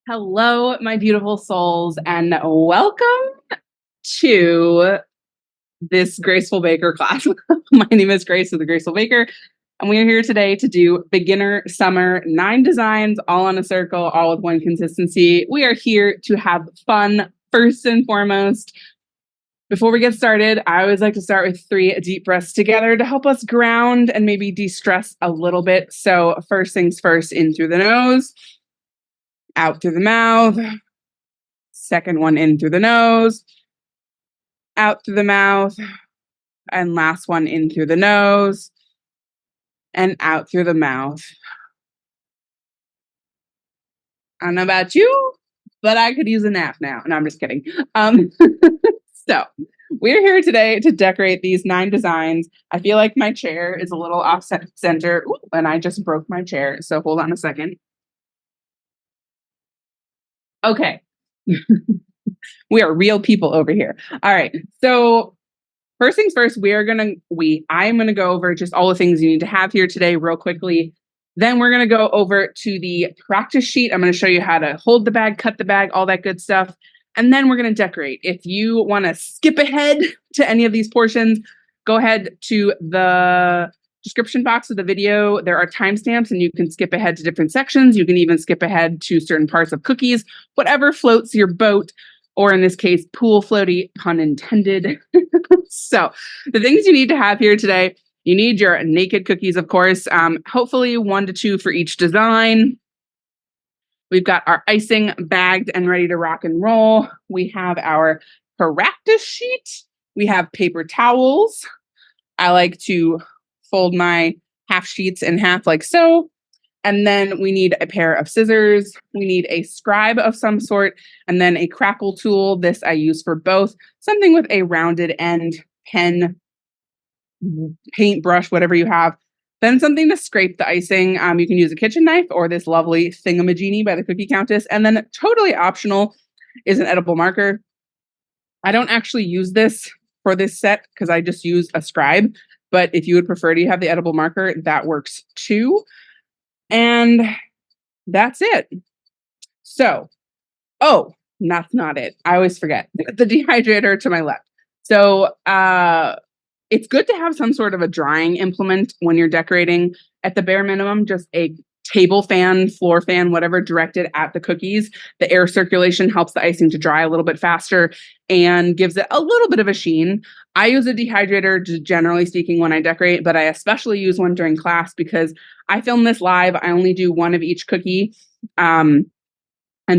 Hello, my beautiful souls, and welcome to this Graceful Baker class. My name is Grace of the Graceful Baker, and we are here today to do beginner summer 9 designs, all on a circle, all with one consistency. We are here to have fun, first and foremost. Before we get started, I always like to start with 3 deep breaths together to help us ground and maybe de-stress a little bit. So first things first, in through the nose, out through the mouth. Second one in through the nose, out through the mouth, and last one in through the nose and out through the mouth. I don't know about you, but I could use a nap now. No, I'm just kidding. So we're here today to decorate these 9 designs. I feel like my chair is a little off center. Ooh, and I just broke my chair. So hold on a second. Okay. We are real people over here. All right. So first things first, I'm gonna go over just all the things you need to have here today real quickly. Then we're gonna go over to the practice sheet. I'm gonna show you how to hold the bag, cut the bag, all that good stuff. And then we're gonna decorate. If you wanna skip ahead to any of these portions, go ahead to the description box of the video. There are timestamps and you can skip ahead to different sections. You can even skip ahead to certain parts of cookies, whatever floats your boat, or in this case, pool floaty, pun intended. So the things you need to have here today, you need your naked cookies, of course, hopefully 1 to 2 for each design. We've got our icing bagged and ready to rock and roll. We have our practice sheet. We have paper towels. I like to fold my half sheets in half like so. And then we need a pair of scissors. We need a scribe of some sort, and then a crackle tool. This I use for both. Something with a rounded end, pen, paintbrush, whatever you have. Then something to scrape the icing. You can use a kitchen knife or this lovely thingamajiggy by the Cookie Countess. And then totally optional is an edible marker. I don't actually use this for this set because I just use a scribe. But if you would prefer to have the edible marker, that works too. And that's it. So, that's not it. I always forget the dehydrator to my left. So, it's good to have some sort of a drying implement when you're decorating. At the bare minimum, just a table fan, floor fan, whatever, directed at the cookies. The air circulation helps the icing to dry a little bit faster and gives it a little bit of a sheen. I use a dehydrator, generally speaking, when I decorate, but I especially use one during class because I film this live. I only do 1 of each cookie. And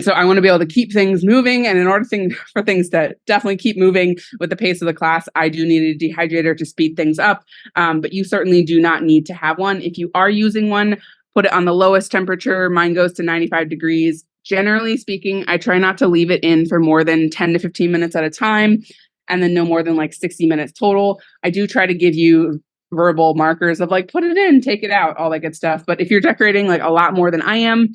so I want to be able to keep things moving. And in order for things to definitely keep moving with the pace of the class, I do need a dehydrator to speed things up. But you certainly do not need to have one. If you are using one, put it on the lowest temperature. Mine goes to 95 degrees. Generally speaking, I try not to leave it in for more than 10 to 15 minutes at a time, and then no more than like 60 minutes total. I do try to give you verbal markers of like, put it in, take it out, all that good stuff. But if you're decorating like a lot more than I am,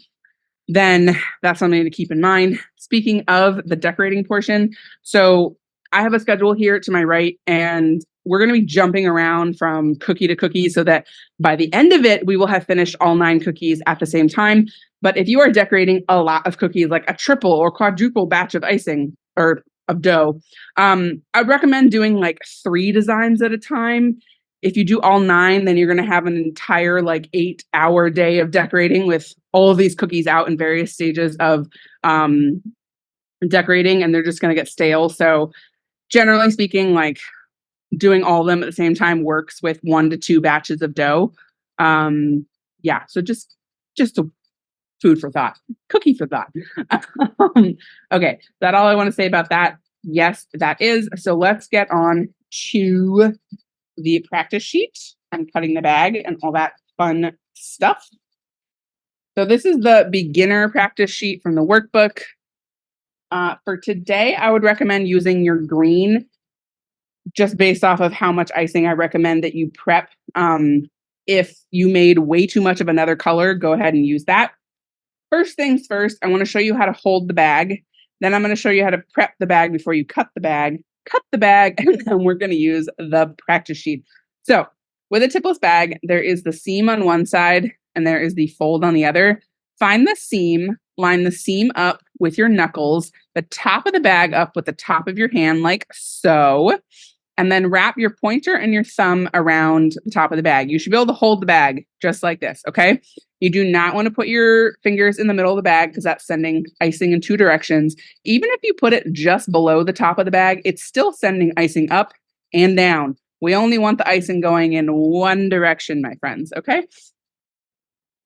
then that's something to keep in mind. Speaking of the decorating portion, so I have a schedule here to my right, and we're going to be jumping around from cookie to cookie so that by the end of it, we will have finished all 9 cookies at the same time. But if you are decorating a lot of cookies, like a triple or quadruple batch of icing or of dough, I'd recommend doing like 3 designs at a time. If you do all 9, then you're going to have an entire like 8-hour day of decorating with all of these cookies out in various stages of decorating, and they're just going to get stale. So generally speaking, like doing all of them at the same time works with 1 to 2 batches of dough. So just a food for thought, cookie for thought. Okay, that's all I want to say about that. Yes, that is. So let's get on to the practice sheet and cutting the bag and all that fun stuff. So this is the beginner practice sheet from the workbook. For today, I would recommend using your green, just based off of how much icing I recommend that you prep. If you made way too much of another color, go ahead and use that. First things first, I want to show you how to hold the bag. Then I'm going to show you how to prep the bag before you cut the bag, and then we're going to use the practice sheet. So with a tipless bag, there is the seam on one side and there is the fold on the other. Find the seam, line the seam up with your knuckles, the top of the bag up with the top of your hand, like so. And then wrap your pointer and your thumb around the top of the bag. You should be able to hold the bag just like this, okay? You do not want to put your fingers in the middle of the bag because that's sending icing in two directions. Even if you put it just below the top of the bag, it's still sending icing up and down. We only want the icing going in one direction, my friends, okay?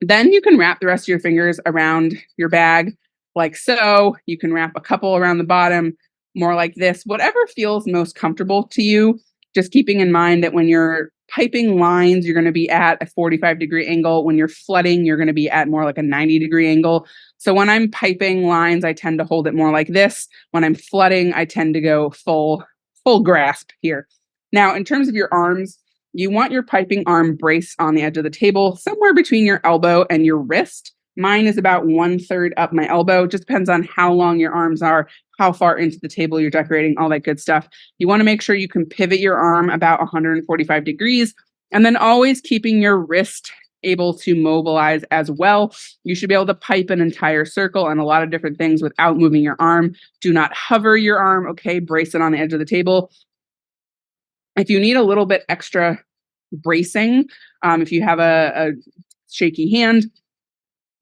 Then you can wrap the rest of your fingers around your bag like so. You can wrap a couple around the bottom, more like this, whatever feels most comfortable to you. Just keeping in mind that when you're piping lines, you're going to be at a 45-degree angle. When you're flooding, you're going to be at more like a 90-degree angle. So when I'm piping lines, I tend to hold it more like this. When I'm flooding, I tend to go full grasp here. Now, in terms of your arms, you want your piping arm brace on the edge of the table, somewhere between your elbow and your wrist. Mine is about 1/3 up my elbow. Just depends on how long your arms are, how far into the table you're decorating, all that good stuff. You want to make sure you can pivot your arm about 145 degrees, and then always keeping your wrist able to mobilize as well. You should be able to pipe an entire circle and a lot of different things without moving your arm. Do not hover your arm, okay? Brace it on the edge of the table. If you need a little bit extra bracing, if you have a shaky hand,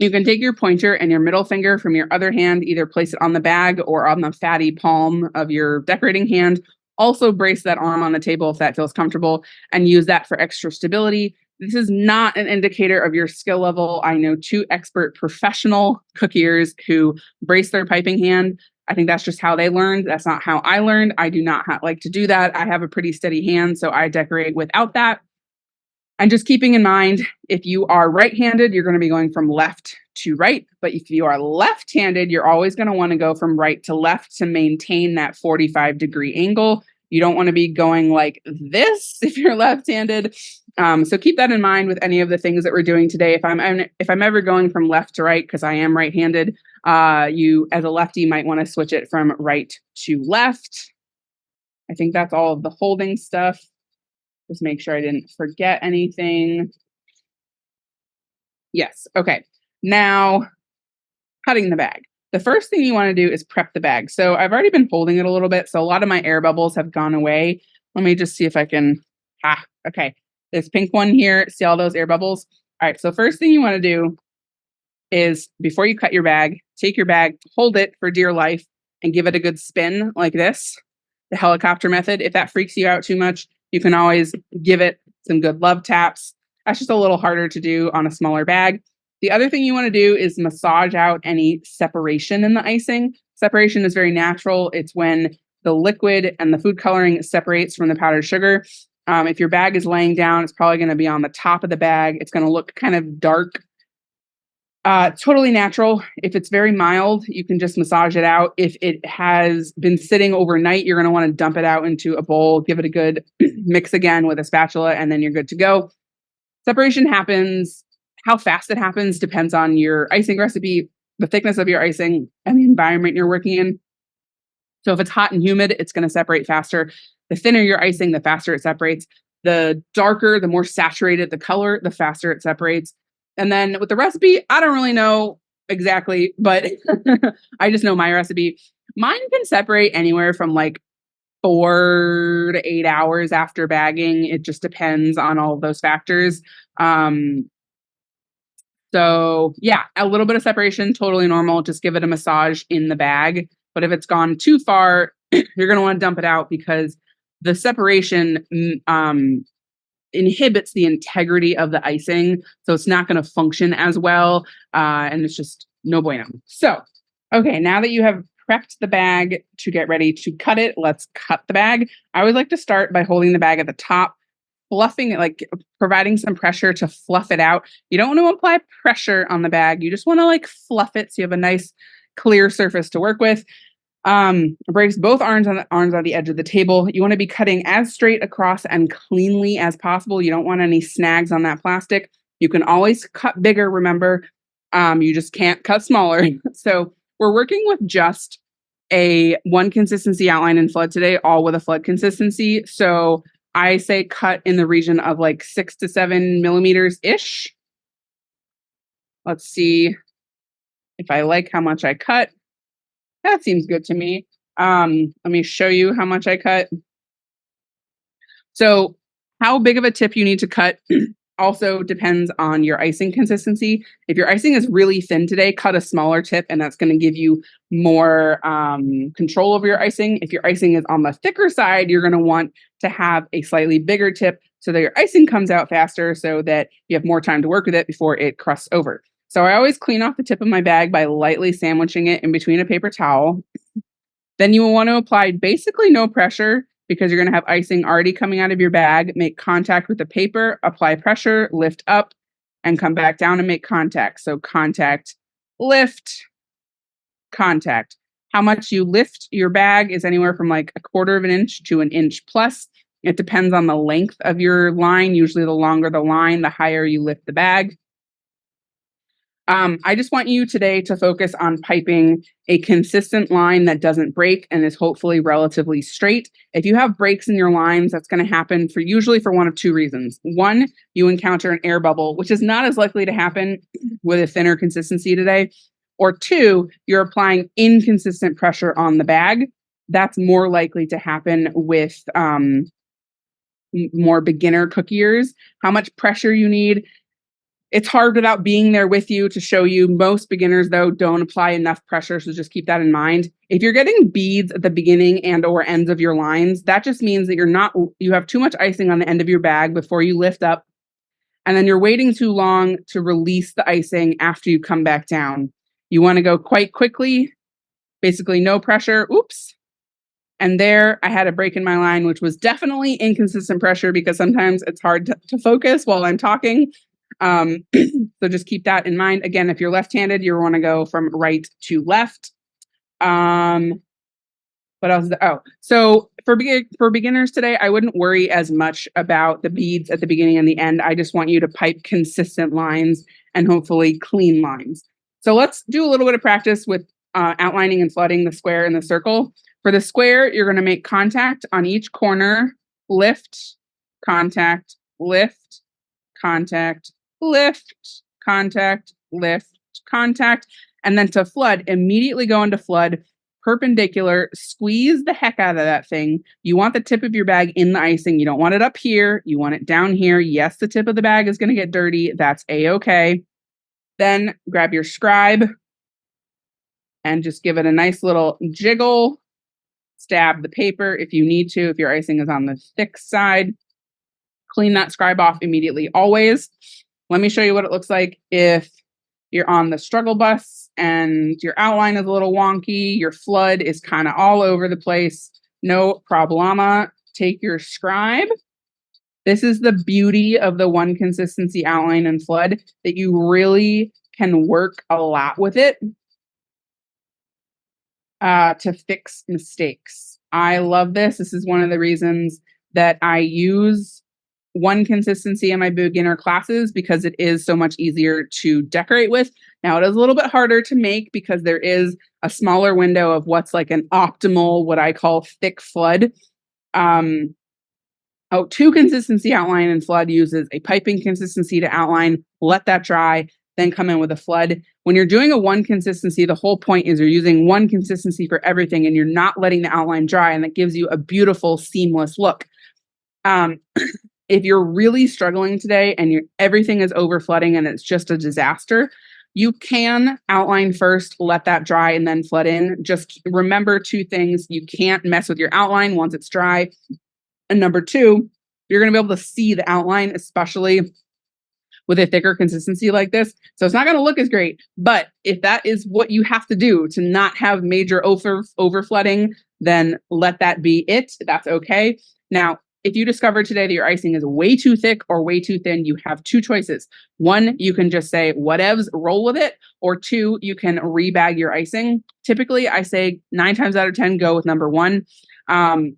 you can take your pointer and your middle finger from your other hand, either place it on the bag or on the fatty palm of your decorating hand. Also brace that arm on the table if that feels comfortable, and use that for extra stability. This is not an indicator of your skill level. I know 2 expert professional cookiers who brace their piping hand. I think that's just how they learned. That's not how I learned. I do not like to do that. I have a pretty steady hand, so I decorate without that. And just keeping in mind, if you are right-handed, you're going to be going from left to right. But if you are left-handed, you're always going to want to go from right to left to maintain that 45-degree angle. You don't want to be going like this if you're left-handed. So keep that in mind with any of the things that we're doing today. If I'm ever going from left to right, because I am right-handed, you as a lefty might want to switch it from right to left. I think that's all of the holding stuff. Just make sure I didn't forget anything. Yes. Okay. Now, cutting the bag. The first thing you want to do is prep the bag. So I've already been holding it a little bit, so a lot of my air bubbles have gone away. Let me just see if I can. Okay. This pink one here. See all those air bubbles? All right. So first thing you want to do is, before you cut your bag, take your bag, hold it for dear life, and give it a good spin like this. The helicopter method. If that freaks you out too much, you can always give it some good love taps. That's just a little harder to do on a smaller bag. The other thing you want to do is massage out any separation in the icing. Separation is very natural. It's when the liquid and the food coloring separates from the powdered sugar. If your bag is laying down, it's probably going to be on the top of the bag. It's going to look kind of dark. Totally natural. If it's very mild, you can just massage it out. If it has been sitting overnight, you're going to want to dump it out into a bowl, give it a good mix again with a spatula, and then you're good to go. Separation happens. How fast it happens depends on your icing recipe, the thickness of your icing, and the environment you're working in. So if it's hot and humid, it's going to separate faster. The thinner your icing, the faster it separates. The darker, the more saturated the color, the faster it separates. And then with the recipe, I don't really know exactly, but I just know my recipe. Mine can separate anywhere from like 4 to 8 hours after bagging. It just depends on all of those factors. So yeah, a little bit of separation, totally normal. Just give it a massage in the bag. But if it's gone too far, you're going to want to dump it out, because the separation inhibits the integrity of the icing. So it's not going to function as well. And it's just no bueno. So, okay, now that you have prepped the bag to get ready to cut it, let's cut the bag. I always like to start by holding the bag at the top, fluffing it, like providing some pressure to fluff it out. You don't want to apply pressure on the bag. You just want to like fluff it so you have a nice clear surface to work with. Brace both arms on the edge of the table. You want to be cutting as straight across and cleanly as possible. You don't want any snags on that plastic. You can always cut bigger, remember. You just can't cut smaller. So we're working with just a one consistency outline in flood today, all with a flood consistency. So I say cut in the region of like 6 to 7 millimeters ish. Let's see. If I like how much I cut, that seems good to me. Let me show you how much I cut. So how big of a tip you need to cut also depends on your icing consistency. If your icing is really thin today, cut a smaller tip, and that's going to give you more control over your icing. If your icing is on the thicker side, you're going to want to have a slightly bigger tip so that your icing comes out faster so that you have more time to work with it before it crusts over. So I always clean off the tip of my bag by lightly sandwiching it in between a paper towel. Then you will want to apply basically no pressure because you're going to have icing already coming out of your bag. Make contact with the paper, apply pressure, lift up, and come back down and make contact. So contact, lift, contact. How much you lift your bag is anywhere from like 1/4 of an inch to an inch plus. It depends on the length of your line. Usually the longer the line, the higher you lift the bag. I just want you today to focus on piping a consistent line that doesn't break and is hopefully relatively straight. If you have breaks in your lines, that's going to happen usually for one of two reasons. One, you encounter an air bubble, which is not as likely to happen with a thinner consistency today. Or two, you're applying inconsistent pressure on the bag. That's more likely to happen with more beginner cookiers. How much pressure you need, it's hard without being there with you to show you. Most beginners, though, don't apply enough pressure, so just keep that in mind. If you're getting beads at the beginning and or ends of your lines, that just means that you have too much icing on the end of your bag before you lift up, and then you're waiting too long to release the icing after you come back down. You want to go quite quickly, basically no pressure. Oops. And there I had a break in my line, which was definitely inconsistent pressure because sometimes it's hard to focus while I'm talking. So just keep that in mind. Again, if you're left-handed, you want to go from right to left. What else? So for beginners today, I wouldn't worry as much about the beads at the beginning and the end. I just want you to pipe consistent lines and hopefully clean lines. So let's do a little bit of practice with outlining and flooding the square and the circle. For the square, you're going to make contact on each corner, lift, contact, lift, contact, lift, contact, lift, contact. And then to flood, immediately go into flood, perpendicular, squeeze the heck out of that thing. You want the tip of your bag in the icing. You don't want it up here. You want it down here. Yes, the tip of the bag is going to get dirty. That's a-okay. Then grab your scribe and just give it a nice little jiggle. Stab the paper if you need to, if your icing is on the thick side. Clean that scribe off immediately, always. Let me show you what it looks like if you're on the struggle bus and your outline is a little wonky, your flood is kind of all over the place. No problema. Take your scribe. This is the beauty of the one consistency outline and flood, that you really can work a lot with it to fix mistakes. I love this. This is one of the reasons that I use one consistency in my beginner classes, because it is so much easier to decorate with. Now, it is a little bit harder to make because there is a smaller window of what's like an optimal, what I call thick flood. Two consistency outline and flood uses a piping consistency to outline, let that dry, then come in with a flood. When you're doing a one consistency, the whole point is you're using one consistency for everything and you're not letting the outline dry, and that gives you a beautiful seamless look. If you're really struggling today and everything is over flooding and it's just a disaster, you can outline first, let that dry, and then flood in. Just remember two things. You can't mess with your outline once it's dry. And number two, you're going to be able to see the outline, especially with a thicker consistency like this. So it's not going to look as great. But if that is what you have to do to not have major over flooding, then let that be it. That's okay. Now, if you discover today that your icing is way too thick or way too thin, you have two choices. One, you can just say, whatevs, roll with it. Or two, you can rebag your icing. Typically, I say 9 times out of 10, go with number one. I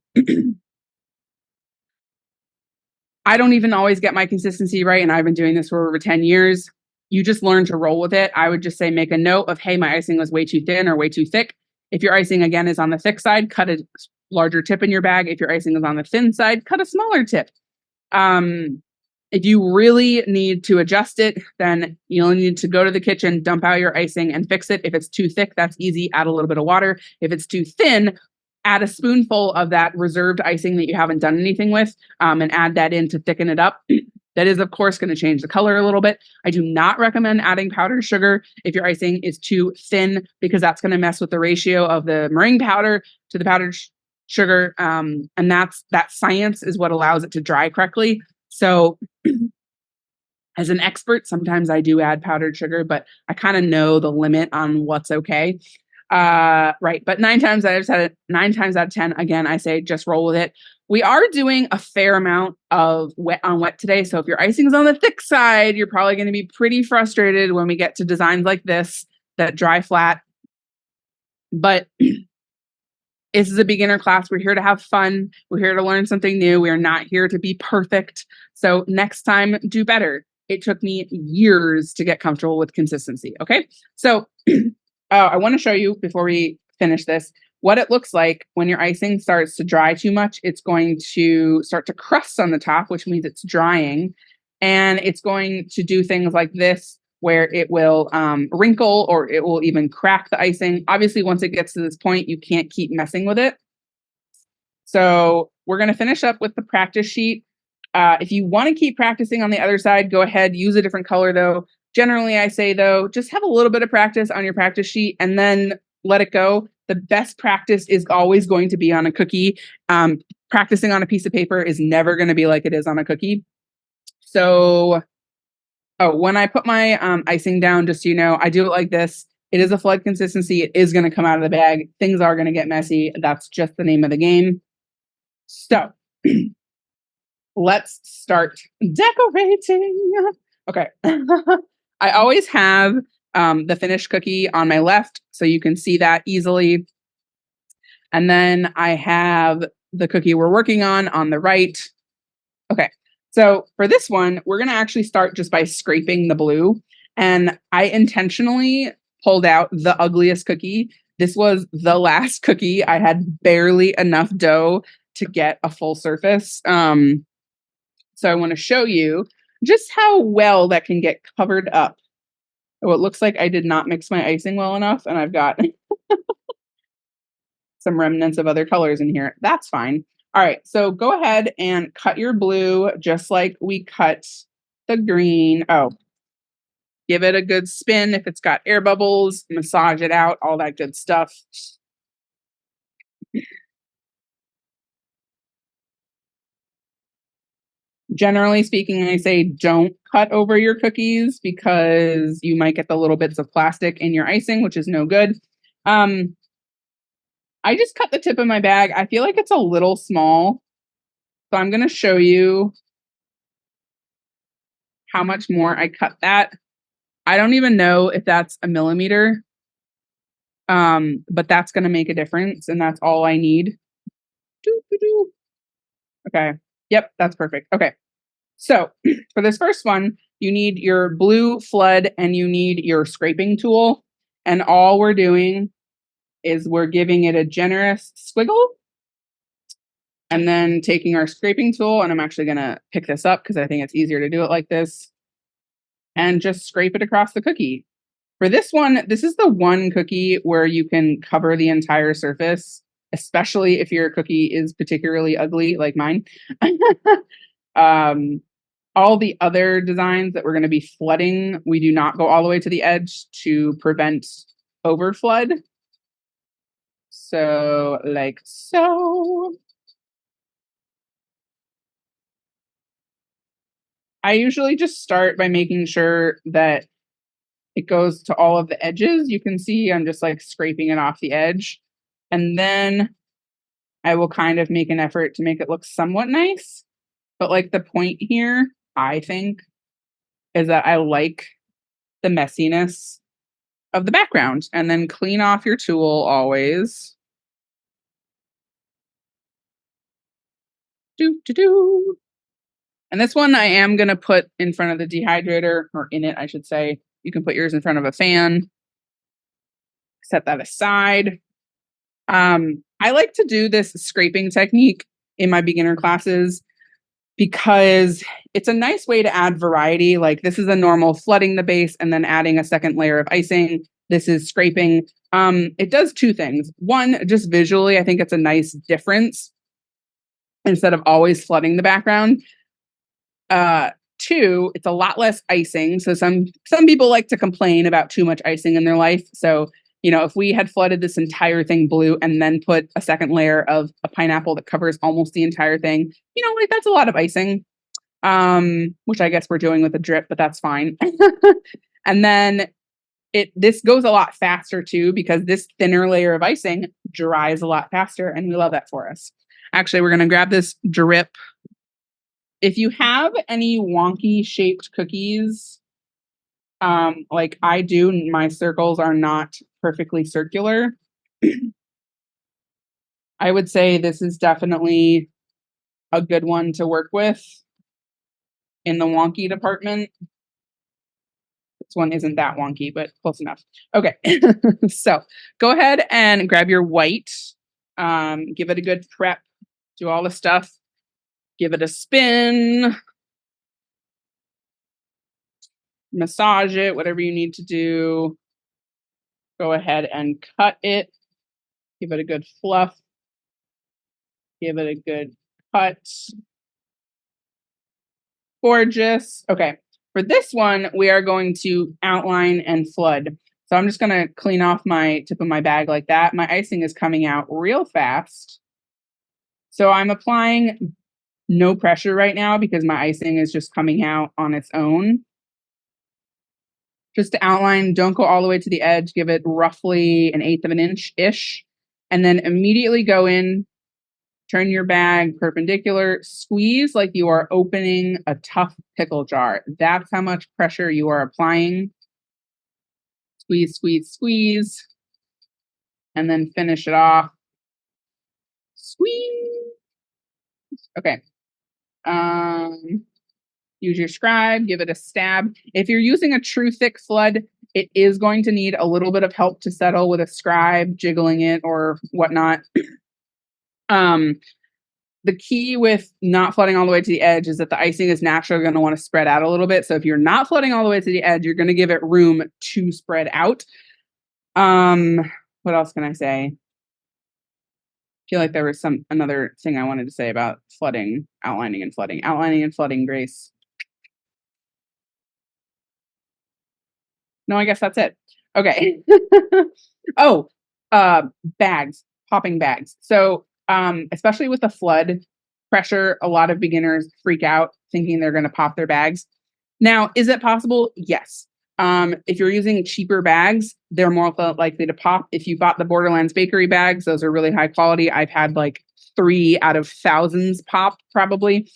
don't even always get my consistency right, and I've been doing this for over 10 years. You just learn to roll with it. I would just say make a note of, hey, my icing was way too thin or way too thick. If your icing, again, is on the thick side, cut a larger tip in your bag. If your icing is on the thin side, cut a smaller tip. If If you really need to adjust it, then you'll need to go to the kitchen, dump out your icing and fix it. If it's too thick, that's easy. Add a little bit of water. If it's too thin, add a spoonful of that reserved icing that you haven't done anything with, and add that in to thicken it up. That is, of course, going to change the color a little bit. I do not recommend adding powdered sugar if your icing is too thin, because that's going to mess with the ratio of the meringue powder to the powdered sugar. And that science is what allows it to dry correctly. So as an expert, sometimes I do add powdered sugar, but I kind of know the limit on what's okay. Right. But 9 times out of 10, again, I say just roll with it. We are doing a fair amount of wet on wet today. So if your icing is on the thick side, you're probably going to be pretty frustrated when we get to designs like this that dry flat. But this is a beginner class. We're here to have fun. We're here to learn something new. We are not here to be perfect. So next time, do better. It took me years to get comfortable with consistency. Okay. So I want to show you before we finish this what it looks like when your icing starts to dry too much. It's going to start to crust on the top, which means it's drying. And it's going to do things like this, where it will wrinkle or it will even crack the icing. Obviously, once it gets to this point, you can't keep messing with it. So we're going to finish up with the practice sheet. If you want to keep practicing on the other side, go ahead, use a different color though. Generally, I say though, just have a little bit of practice on your practice sheet and then let it go. The best practice is always going to be on a cookie. Practicing on a piece of paper is never going to be like it is on a cookie. So, when I put my icing down, just so you know, I do it like this. It is a flood consistency. It is going to come out of the bag. Things are going to get messy. That's just the name of the game. So let's start decorating. Okay. I always have the finished cookie on my left, so you can see that easily. And then I have the cookie we're working on the right. Okay. So for this one, we're going to actually start just by scraping the blue. And I intentionally pulled out the ugliest cookie. This was the last cookie. I had barely enough dough to get a full surface. So I want to show you just how well that can get covered up. Oh, it looks like I did not mix my icing well enough, and I've got some remnants of other colors in here. That's fine. All right, so go ahead and cut your blue just like we cut the green. Oh, give it a good spin. If it's got air bubbles, massage it out, all that good stuff. Generally speaking, I say don't cut over your cookies because you might get the little bits of plastic in your icing, which is no good. I just cut the tip of my bag. I feel like it's a little small. So I'm going to show you how much more I cut that. I don't even know if that's a millimeter, but that's going to make a difference, and that's all I need. Okay. Yep, that's perfect. Okay. So for this first one, you need your blue flood and you need your scraping tool. And all we're doing is we're giving it a generous squiggle and then taking our scraping tool. And I'm actually going to pick this up because I think it's easier to do it like this and just scrape it across the cookie. For this one, this is the one cookie where you can cover the entire surface, especially if your cookie is particularly ugly like mine. All the other designs that we're going to be flooding, we do not go all the way to the edge to prevent overflood. So like so. I usually just start by making sure that it goes to all of the edges. You can see I'm just like scraping it off the edge. And then I will kind of make an effort to make it look somewhat nice. But like the point here, I think, is that I like the messiness of the background. And then clean off your tool always. And this one I am going to put in front of the dehydrator, or in it, I should say. You can put yours in front of a fan. Set that aside. I like to do this scraping technique in my beginner classes because it's a nice way to add variety. Like this is a normal flooding the base and then adding a second layer of icing. This is scraping. It does two things. One, just visually, I think it's a nice difference instead of always flooding the background. Two, it's a lot less icing. So some people like to complain about too much icing in their life. So, you know, if we had flooded this entire thing blue and then put a second layer of a pineapple that covers almost the entire thing, you know, like that's a lot of icing. Which I guess we're doing with a drip, but that's fine. And then this goes a lot faster too, because this thinner layer of icing dries a lot faster, and we love that for us. Actually, we're gonna grab this drip. If you have any wonky shaped cookies, like I do, my circles are not perfectly circular. I would say this is definitely a good one to work with in the wonky department. This one isn't that wonky, but close enough. Okay, so go ahead and grab your white, give it a good prep, do all the stuff, give it a spin, massage it, whatever you need to do. Go ahead and cut it, give it a good fluff, give it a good cut. Gorgeous. Okay, for this one, we are going to outline and flood. So I'm just going to clean off my tip of my bag like that. My icing is coming out real fast. So I'm applying no pressure right now because my icing is just coming out on its own. Just to outline, don't go all the way to the edge. Give it roughly 1/8 of an inch-ish. And then immediately go in, turn your bag perpendicular, squeeze like you are opening a tough pickle jar. That's how much pressure you are applying. Squeeze, squeeze, squeeze. And then finish it off. Squeeze. Okay. Use your scribe, give it a stab. If you're using a true thick flood, it is going to need a little bit of help to settle with a scribe, jiggling it or whatnot. The key with not flooding all the way to the edge is that the icing is naturally going to want to spread out a little bit. So if you're not flooding all the way to the edge, you're going to give it room to spread out. What else can I say? I feel like there was another thing I wanted to say about flooding, outlining and flooding, Grace. No, I guess that's it. Okay. Oh, bags, popping bags. So, especially with the flood pressure, a lot of beginners freak out thinking they're going to pop their bags. Now, is it possible? Yes. If you're using cheaper bags, they're more likely to pop. If you bought the Borderlands Bakery bags, those are really high quality. I've had like 3 out of thousands pop probably.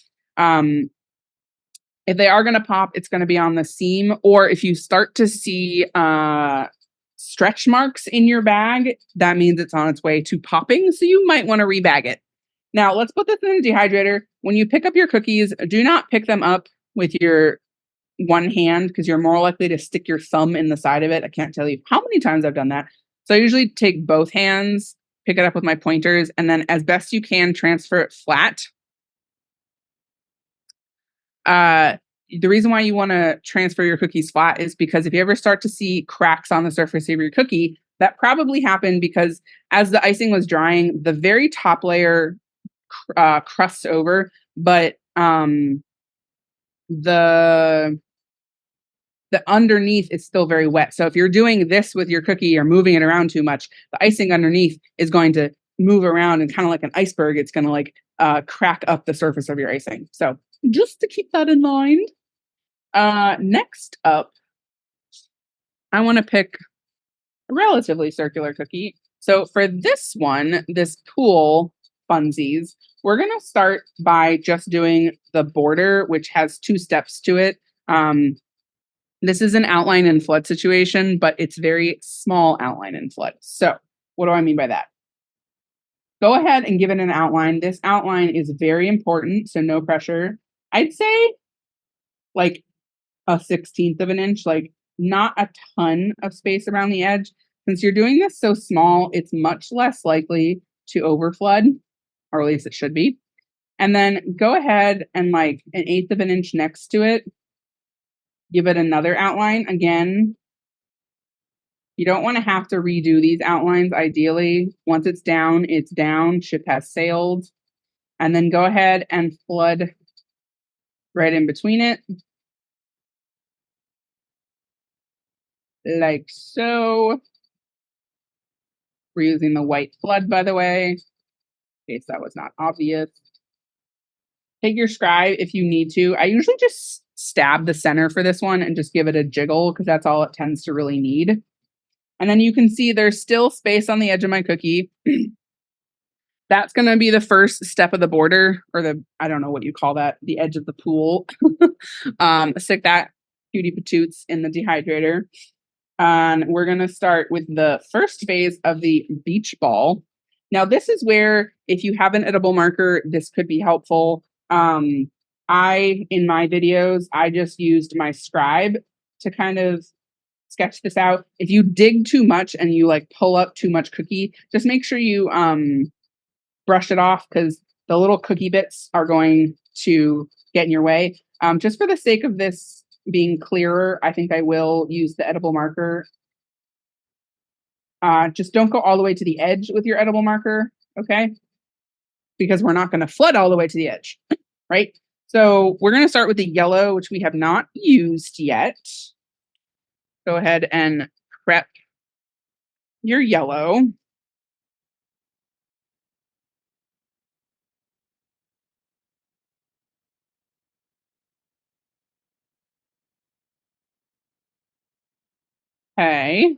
If they are going to pop, it's going to be on the seam, or if you start to see stretch marks in your bag, that means it's on its way to popping. So you might want to rebag it. Now, let's put this in a dehydrator. When you pick up your cookies, do not pick them up with your one hand because you're more likely to stick your thumb in the side of it. I can't tell you how many times I've done that. So I usually take both hands, pick it up with my pointers, and then as best you can, transfer it flat. The reason why you want to transfer your cookies flat is because if you ever start to see cracks on the surface of your cookie, that probably happened because as the icing was drying, the very top layer crusts over, but the underneath is still very wet. So if you're doing this with your cookie or moving it around too much, the icing underneath is going to move around and kind of like an iceberg, it's going to like crack up the surface of your icing. So just to keep that in mind. Next up, I want to pick a relatively circular cookie. So for this one, this pool funsies, we're going to start by just doing the border, which has 2 steps to it. This is an outline and flood situation, but it's very small outline and flood. So what do I mean by that? Go ahead and give it an outline. This outline is very important, so no pressure. I'd say like a 1/16 of an inch, like not a ton of space around the edge. Since you're doing this so small, it's much less likely to overflood, or at least it should be. And then go ahead and like 1/8 of an inch next to it, give it another outline. Again, you don't want to have to redo these outlines. Ideally, once it's down, ship has sailed. And then go ahead and flood right in between it. Like so. We're using the white flood, by the way, in case that was not obvious. Take your scribe if you need to. I usually just stab the center for this one and just give it a jiggle because that's all it tends to really need. And then you can see there's still space on the edge of my cookie. That's going to be the first step of the border, or I don't know what you call that, the edge of the pool. Stick that cutie patoots in the dehydrator. And we're going to start with the first phase of the beach ball. Now, this is where, if you have an edible marker, this could be helpful. In my videos, I just used my scribe to kind of sketch this out. If you dig too much and you like pull up too much cookie, just make sure you brush it off because the little cookie bits are going to get in your way. Just for the sake of this being clearer, I think I will use the edible marker. Just don't go all the way to the edge with your edible marker, okay? Because we're not going to flood all the way to the edge, right? So we're going to start with the yellow, which we have not used yet. Go ahead and prep your yellow. Okay.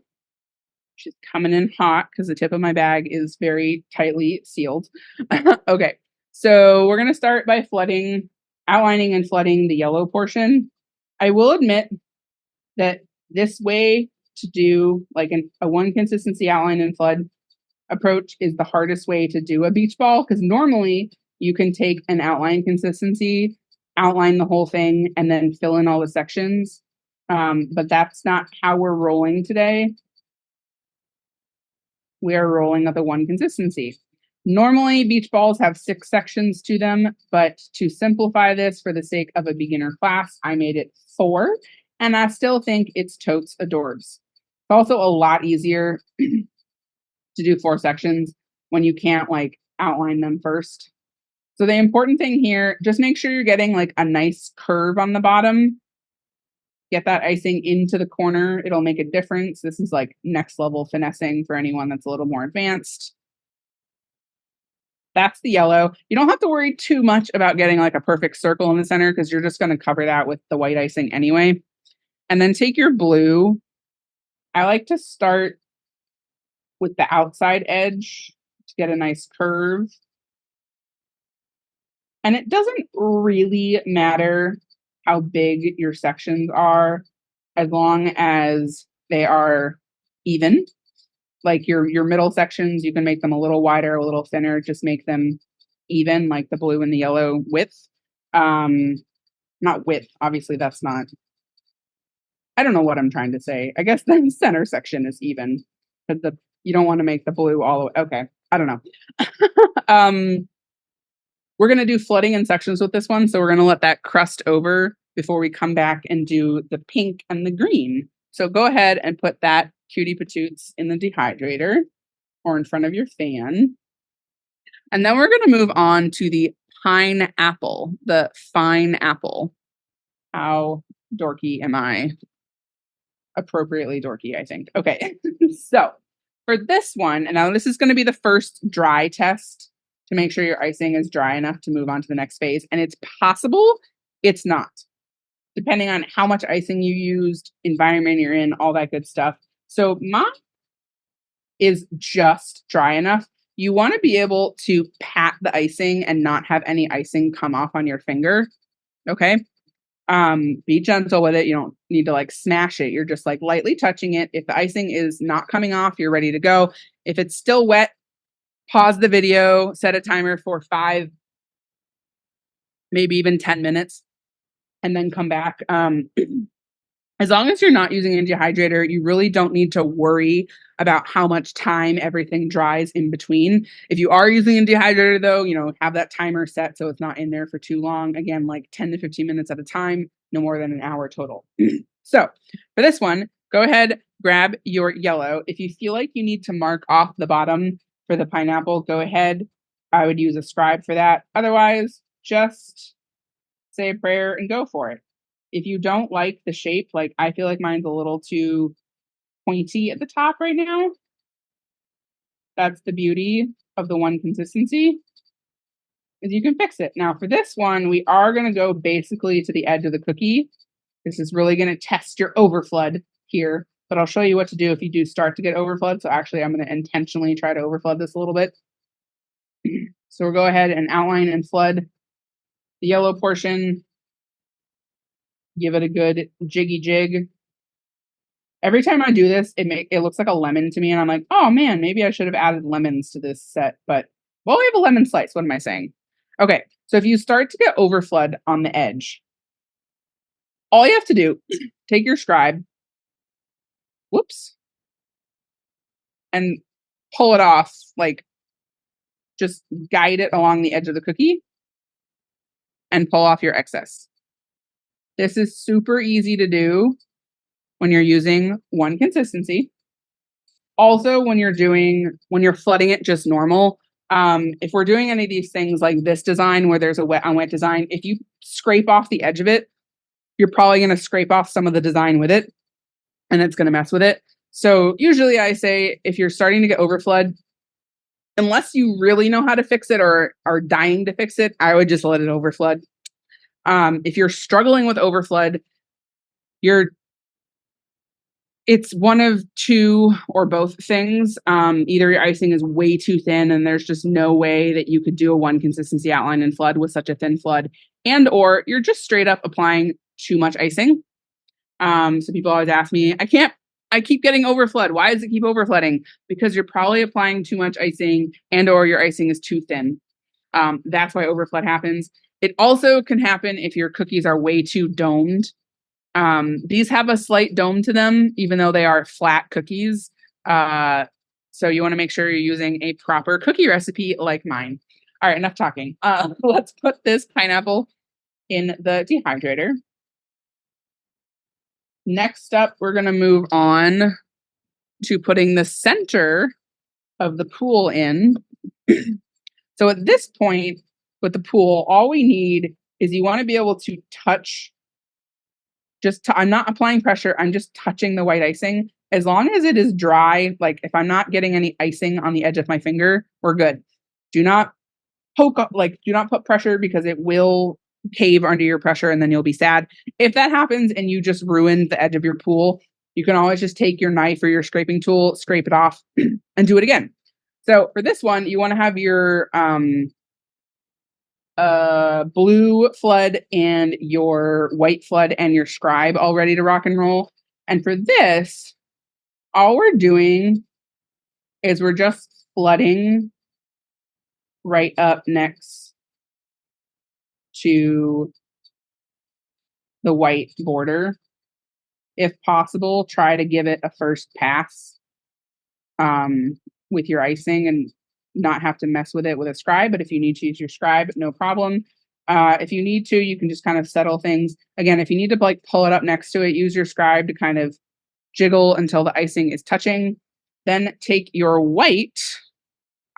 She's coming in hot because the tip of my bag is very tightly sealed. Okay. So we're going to start by outlining and flooding the yellow portion. I will admit that this way to do like a one consistency outline and flood approach is the hardest way to do a beach ball because normally you can take an outline consistency, outline the whole thing, and then fill in all the sections. But that's not how we're rolling today. We are rolling at the one consistency. Normally, beach balls have 6 sections to them, but to simplify this for the sake of a beginner class, I made it 4, and I still think it's totes adorbs. It's also a lot easier to do 4 sections when you can't like outline them first. So the important thing here, just make sure you're getting like a nice curve on the bottom. Get that icing into the corner. It'll make a difference. This is like next level finessing for anyone that's a little more advanced. That's the yellow. You don't have to worry too much about getting like a perfect circle in the center because you're just going to cover that with the white icing anyway. And then take your blue. I like to start with the outside edge to get a nice curve. And it doesn't really matter how big your sections are as long as they are even. Like your middle sections, you can make them a little wider, a little thinner, just make them even, like the blue and the yellow width. Not width, obviously that's not, I don't know what I'm trying to say. I guess the center section is even because you don't want to make the blue all the way. Okay, I don't know. We're going to do flooding in sections with this one, so we're going to let that crust over before we come back and do the pink and the green. So go ahead and put that cutie patoots in the dehydrator or in front of your fan. And then we're going to move on to the pineapple, the fine apple. How dorky am I? Appropriately dorky, I think. Okay, so for this one, and now this is going to be the first dry test to make sure your icing is dry enough to move on to the next phase. And it's possible it's not, depending on how much icing you used, environment you're in, all that good stuff. So mine is just dry enough. You want to be able to pat the icing and not have any icing come off on your finger. Okay. Be gentle with it. You don't need to like smash it. You're just like lightly touching it. If the icing is not coming off, you're ready to go. If it's still wet, pause the video, set a timer for 5, maybe even 10 minutes, and then come back. And As long as you're not using a dehydrator, you really don't need to worry about how much time everything dries in between. If you are using a dehydrator though, have that timer set so it's not in there for too long. Again, like 10 to 15 minutes at a time, no more than an hour total. So for this one, go ahead, grab your yellow. If you feel like you need to mark off the bottom for the pineapple, go ahead. I would use a scribe for that. Otherwise, just say a prayer and go for it. If you don't like the shape, like I feel like mine's a little too pointy at the top right now. That's the beauty of the one consistency, is you can fix it. Now for this one, we are going to go basically to the edge of the cookie. This is really going to test your overflood here, but I'll show you what to do if you do start to get overflood. So actually I'm going to intentionally try to overflood this a little bit. So we'll go ahead and outline and flood the yellow portion. Give it a good jiggy jig. Every time I do this, it looks like a lemon to me, and I'm like, oh man, maybe I should have added lemons to this set. But well, we have a lemon slice. What am I saying? Okay, so if you start to get overflood on the edge, all you have to do, take your scribe, whoops, and pull it off, like just guide it along the edge of the cookie and pull off your excess. This is super easy to do when you're using one consistency. Also, when you're flooding it just normal, if we're doing any of these things like this design where there's a wet on wet design, if you scrape off the edge of it, you're probably going to scrape off some of the design with it, and it's going to mess with it. So usually I say if you're starting to get overflood, unless you really know how to fix it or are dying to fix it, I would just let it overflood. If you're struggling with overflood, it's one of two or both things. Either your icing is way too thin and there's just no way that you could do a one consistency outline and flood with such a thin flood, and or you're just straight up applying too much icing. So people always ask me, I keep getting overflood. Why does it keep overflooding? Because you're probably applying too much icing and or your icing is too thin. That's why overflood happens. It also can happen if your cookies are way too domed. These have a slight dome to them, even though they are flat cookies. So you want to make sure you're using a proper cookie recipe like mine. All right, enough talking. Let's put this pineapple in the dehydrator. Next up, we're going to move on to putting the center of the pool in. So at this point with the pool, all we need is you want to be able to touch. I'm not applying pressure. I'm just touching the white icing. As long as it is dry, like if I'm not getting any icing on the edge of my finger, we're good. Do not do not put pressure because it will cave under your pressure and then you'll be sad. If that happens and you just ruined the edge of your pool, you can always just take your knife or your scraping tool, scrape it off and do it again. So for this one, you want to have your blue flood and your white flood and your scribe all ready to rock and roll. And for this, all we're doing is we're just flooding right up next to the white border. If possible, try to give it a first pass with your icing and not have to mess with it with a scribe. But if you need to use your scribe, no problem. If you need to, you can just kind of settle things. Again, if you need to like pull it up next to it, use your scribe to kind of jiggle until the icing is touching. Then take your white.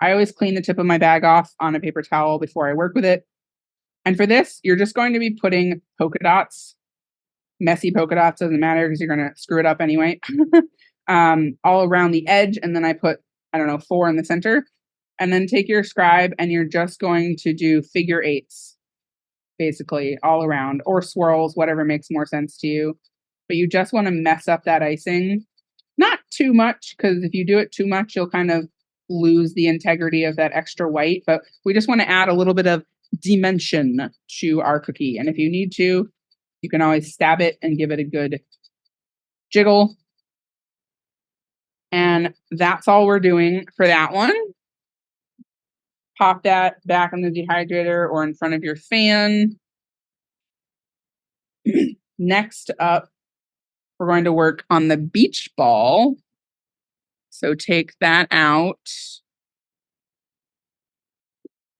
I always clean the tip of my bag off on a paper towel before I work with it. And for this, you're just going to be putting polka dots. Messy polka dots, doesn't matter because you're going to screw it up anyway. All around the edge. And then I put, 4 in the center. And then take your scribe and you're just going to do figure eights, basically all around, or swirls, whatever makes more sense to you. But you just want to mess up that icing. Not too much, because if you do it too much, you'll kind of lose the integrity of that extra white. But we just want to add a little bit of dimension to our cookie. And if you need to, you can always stab it and give it a good jiggle. And that's all we're doing for that one. Pop that back in the dehydrator or in front of your fan. Next up, We're going to work on the beach ball. So take that out.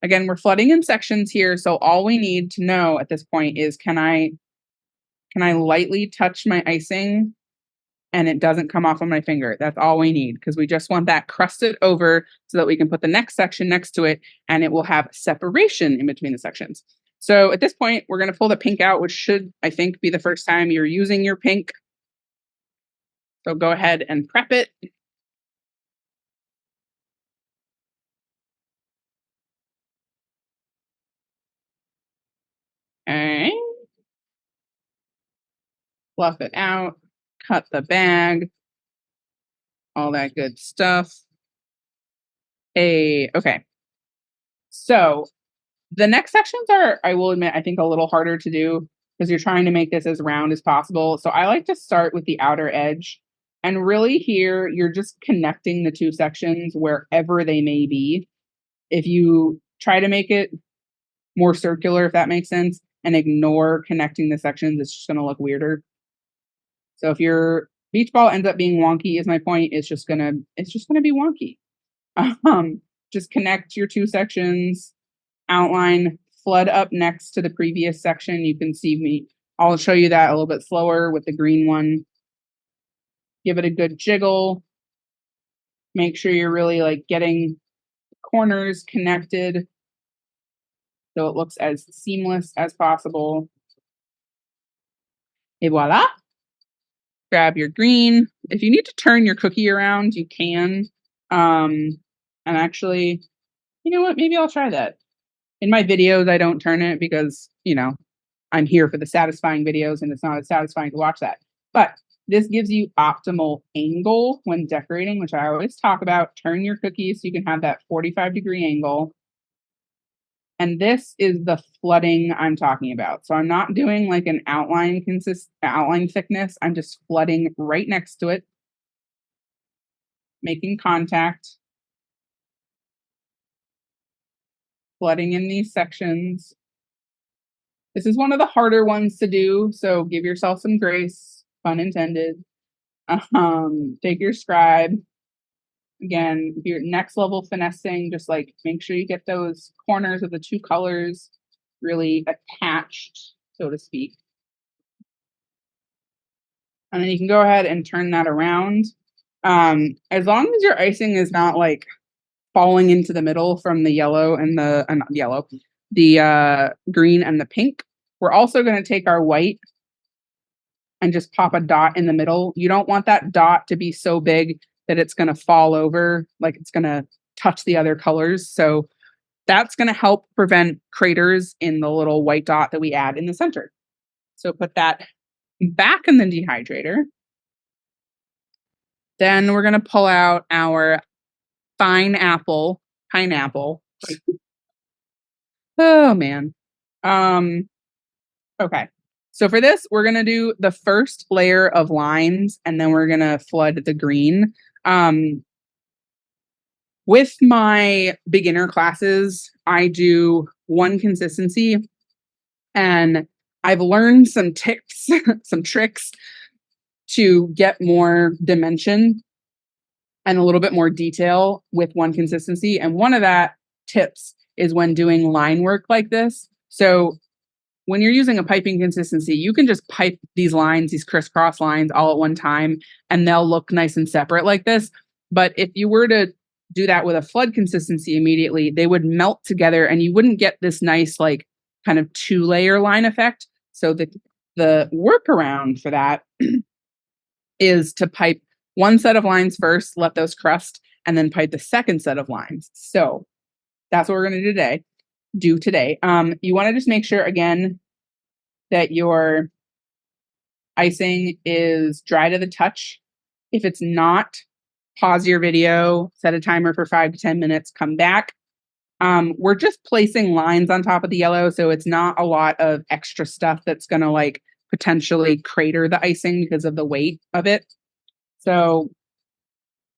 Again, we're flooding in sections here. So all we need to know at this point is, can I lightly touch my icing and it doesn't come off of my finger? That's all we need, because we just want that crusted over so that we can put the next section next to it and it will have separation in between the sections. So at this point, we're going to pull the pink out, which should, I think, be the first time you're using your pink. So go ahead and prep it. Okay. Fluff it out, cut the bag, all that good stuff. Hey, okay. So the next sections are, I will admit, I think a little harder to do because you're trying to make this as round as possible. So I like to start with the outer edge. And really here, you're just connecting the two sections wherever they may be. If you try to make it more circular, if that makes sense, and ignore connecting the sections, it's just going to look weirder. So if your beach ball ends up being wonky, is my point, it's just gonna be wonky. Just connect your two sections, outline, flood up next to the previous section. You can see me. I'll show you that a little bit slower with the green one. Give it a good jiggle. Make sure you're really like getting corners connected so it looks as seamless as possible. Et voila. Grab your green. If you need to turn your cookie around, you can. And actually, you know what? Maybe I'll try that. In my videos, I don't turn it because, I'm here for the satisfying videos and it's not as satisfying to watch that. But this gives you optimal angle when decorating, which I always talk about. Turn your cookies so you can have that 45-degree angle. And this is the flooding I'm talking about. So I'm not doing like an outline thickness. I'm just flooding right next to it, making contact, flooding in these sections. This is one of the harder ones to do, so give yourself some grace, pun intended. Take your scribe. Again, your next level finessing, just like make sure you get those corners of the two colors really attached, so to speak. And then you can go ahead and turn that around. As long as your icing is not like falling into the middle from the yellow and the green and the pink. We're also going to take our white and just pop a dot in the middle. You don't want that dot to be so big that it's going to fall over, like it's going to touch the other colors. So that's going to help prevent craters in the little white dot that we add in the center. So put that back in the dehydrator. Then we're going to pull out our pineapple. Oh man. Okay. So for this, we're going to do the first layer of lines and then we're going to flood the green. With my beginner classes, I do one consistency and I've learned some tips, some tricks to get more dimension and a little bit more detail with one consistency. And one of that tips is when doing line work like this. So when you're using a piping consistency, you can just pipe these lines, these crisscross lines all at one time, and they'll look nice and separate like this. But if you were to do that with a flood consistency immediately, they would melt together and you wouldn't get this nice, like kind of 2-layer line effect. So the workaround for that is to pipe one set of lines first, let those crust, and then pipe the second set of lines. So that's what we're going to do today. You want to just make sure again that your icing is dry to the touch. If it's not, pause your video, set a timer for 5 to 10 minutes, come back. We're just placing lines on top of the yellow, so it's not a lot of extra stuff that's going to like potentially crater the icing because of the weight of it. So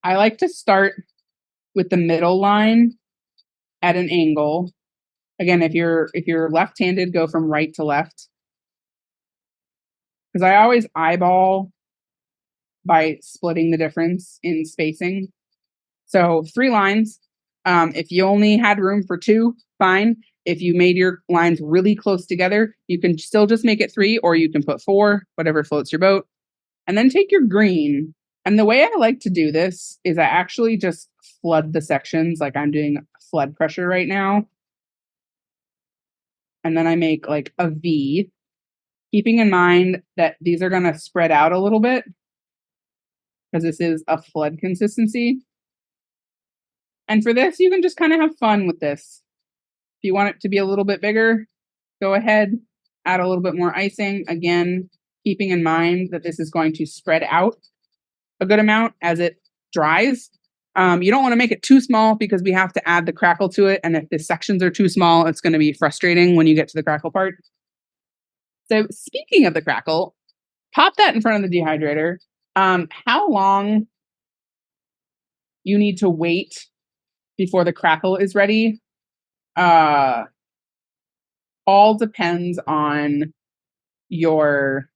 I like to start with the middle line at an angle. Again, if you're left-handed, go from right to left. Because I always eyeball by splitting the difference in spacing. So 3 lines. If you only had room for 2, fine. If you made your lines really close together, you can still just make it 3, or you can put 4, whatever floats your boat. And then take your green. And the way I like to do this is I actually just flood the sections, like I'm doing flood pressure right now. And then I make like a V, keeping in mind that these are going to spread out a little bit because this is a flood consistency. And for this, you can just kind of have fun with this. If you want it to be a little bit bigger, go ahead, add a little bit more icing. Again, keeping in mind that this is going to spread out a good amount as it dries. You don't want to make it too small because we have to add the crackle to it. And if the sections are too small, it's going to be frustrating when you get to the crackle part. So speaking of the crackle, pop that in front of the dehydrator. How long you need to wait before the crackle is ready all depends on your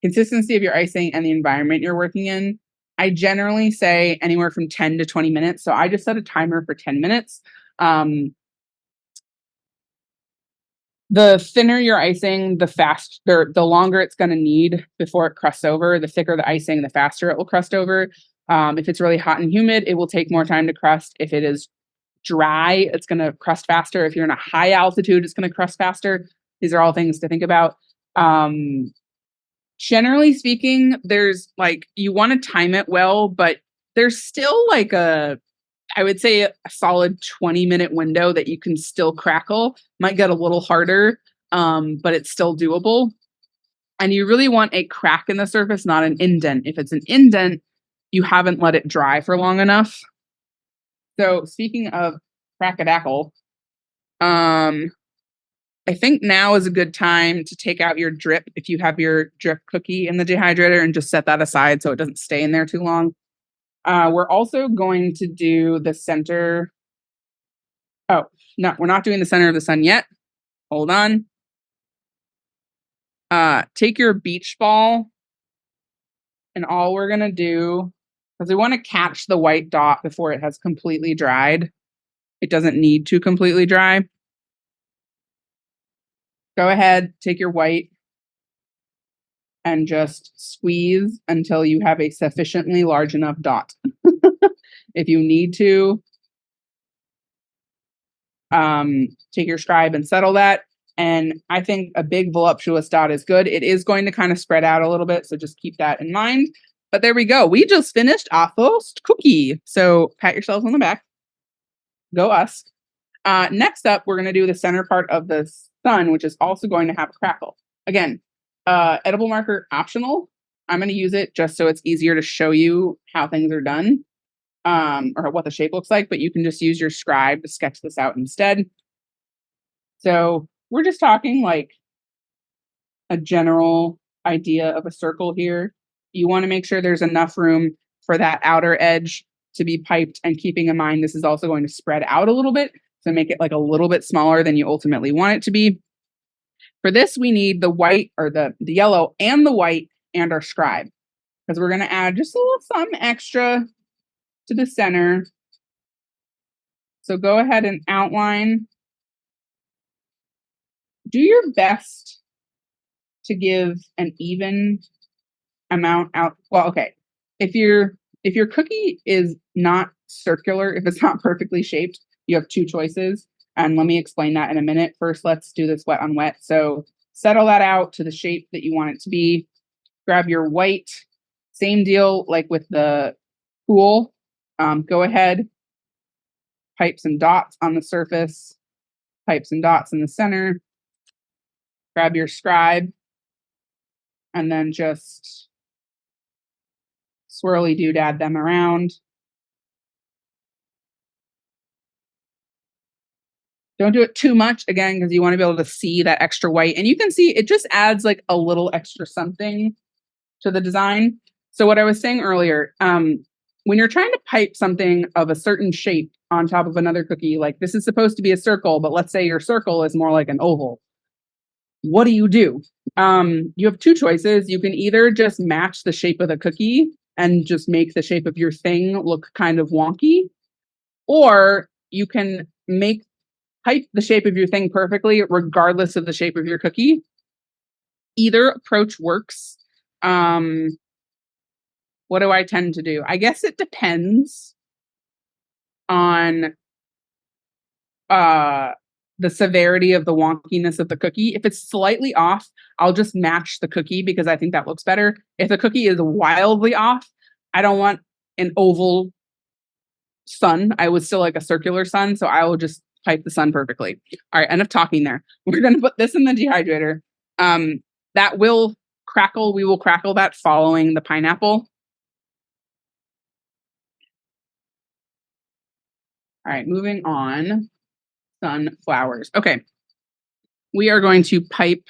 consistency of your icing and the environment you're working in. I generally say anywhere from 10 to 20 minutes. So I just set a timer for 10 minutes. The thinner your icing, the longer it's going to need before it crusts over. The thicker the icing, the faster it will crust over. If it's really hot and humid, it will take more time to crust. If it is dry, it's going to crust faster. If you're in a high altitude, it's going to crust faster. These are all things to think about. Generally speaking, there's like, you want to time it well, but there's still like I would say a solid 20-minute window that you can still crackle. Might get a little harder, but it's still doable. And you really want a crack in the surface, not an indent. If it's an indent, you haven't let it dry for long enough. So speaking of crackadackle, I think now is a good time to take out your drip if you have your drip cookie in the dehydrator and just set that aside so it doesn't stay in there too long. We're also going to do the center. Oh, no, we're not doing the center of the sun yet. Hold on. Take your beach ball, and all we're going to do, because we want to catch the white dot before it has completely dried. It doesn't need to completely dry. Go ahead, take your white and just squeeze until you have a sufficiently large enough dot. If you need to, take your scribe and settle that. And I think a big voluptuous dot is good. It is going to kind of spread out a little bit, so just keep that in mind. But there we go. We just finished our first cookie. So pat yourselves on the back. Go us. Next up, we're going to do the center part of the sun, which is also going to have a crackle. Again, edible marker optional. I'm going to use it just so it's easier to show you how things are done, or what the shape looks like, but you can just use your scribe to sketch this out instead. So we're just talking like a general idea of a circle here. You want to make sure there's enough room for that outer edge to be piped, and keeping in mind this is also going to spread out a little bit, so make it like a little bit smaller than you ultimately want it to be. For this, we need the white, or the yellow and the white, and our scribe, because we're going to add just a little something extra to the center. So go ahead and outline. Do your best to give an even amount out. Well, okay. If your cookie is not circular, if it's not perfectly shaped, you have 2 choices. And let me explain that in a minute. First, let's do this wet on wet. So settle that out to the shape that you want it to be. Grab your white. Same deal like with the pool. Go ahead, pipe some dots on the surface, pipe some dots in the center. Grab your scribe, and then just swirly doodad them around. Don't do it too much, again, because you want to be able to see that extra white. And you can see it just adds like a little extra something to the design. So what I was saying earlier, when you're trying to pipe something of a certain shape on top of another cookie, like this is supposed to be a circle, but let's say your circle is more like an oval. what do? You have two choices. You can either just match the shape of the cookie and just make the shape of your thing look kind of wonky, or you can make type the shape of your thing perfectly, regardless of the shape of your cookie. Either approach works. What do I tend to do? I guess it depends on uh the severity of the wonkiness of the cookie. If it's slightly off, I'll just match the cookie because I think that looks better. If the cookie is wildly off, I don't want an oval sun. I would still like a circular sun, so I will just type the sun perfectly. All right, enough talking there. We're going to put this in the dehydrator. That will crackle. We will crackle that following the pineapple. All right, moving on. Sunflowers. Okay. We are going to pipe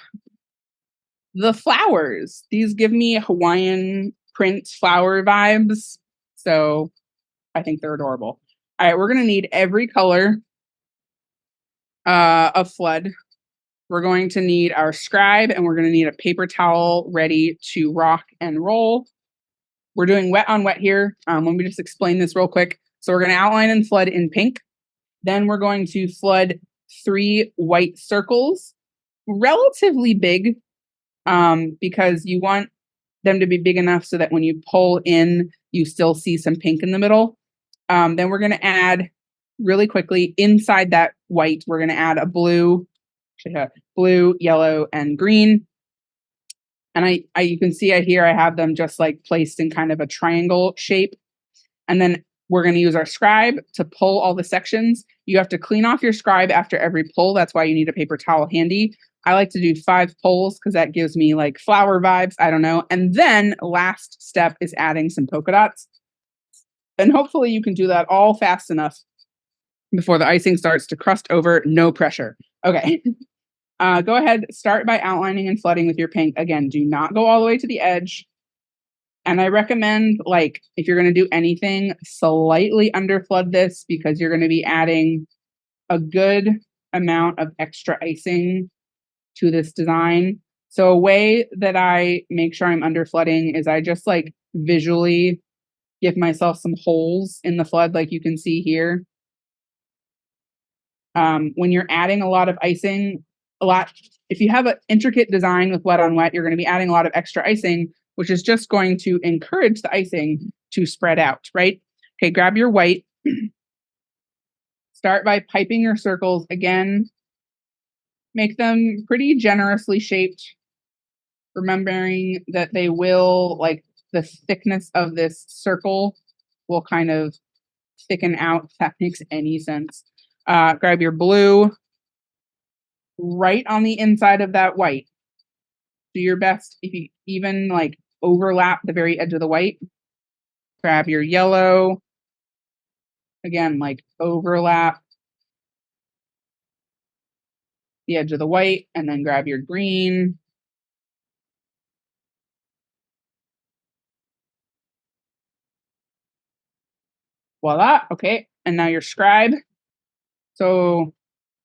the flowers. These give me Hawaiian print flower vibes. So I think they're adorable. All right, we're going to need every color of flood. We're going to need our scribe, and we're going to need a paper towel ready to rock and roll. We're doing wet on wet here. Let me just explain this real quick. So we're going to outline and flood in pink. Then we're going to flood 3 white circles, relatively big, because you want them to be big enough so that when you pull in, you still see some pink in the middle. Then we're going to add really quickly inside that white, we're going to add a blue, yellow, and green. And you can see here I have them just like placed in kind of a triangle shape. And then we're going to use our scribe to pull all the sections. You have to clean off your scribe after every pull. That's why you need a paper towel handy. I like to do 5 pulls because that gives me like flower vibes. I don't know. And then last step is adding some polka dots. And hopefully you can do that all fast enough before the icing starts to crust over. No pressure. Okay. Go ahead. Start by outlining and flooding with your pink. Again, do not go all the way to the edge. And I recommend, like, if you're going to do anything, slightly underflood this because you're going to be adding a good amount of extra icing to this design. So a way that I make sure I'm underflooding is I just like visually give myself some holes in the flood, like you can see here. When you're adding a lot of icing, if you have an intricate design with wet on wet, you're going to be adding a lot of extra icing, which is just going to encourage the icing to spread out, right? Okay, grab your white. Start by piping your circles again. Make them pretty generously shaped, remembering that they will, like, the thickness of this circle will kind of thicken out, if that makes any sense. Grab your blue right on the inside of that white. Do your best if you even like overlap the very edge of the white. Grab your yellow. Again, like overlap the edge of the white, and then grab your green. Voila. Okay. And now your scribe. So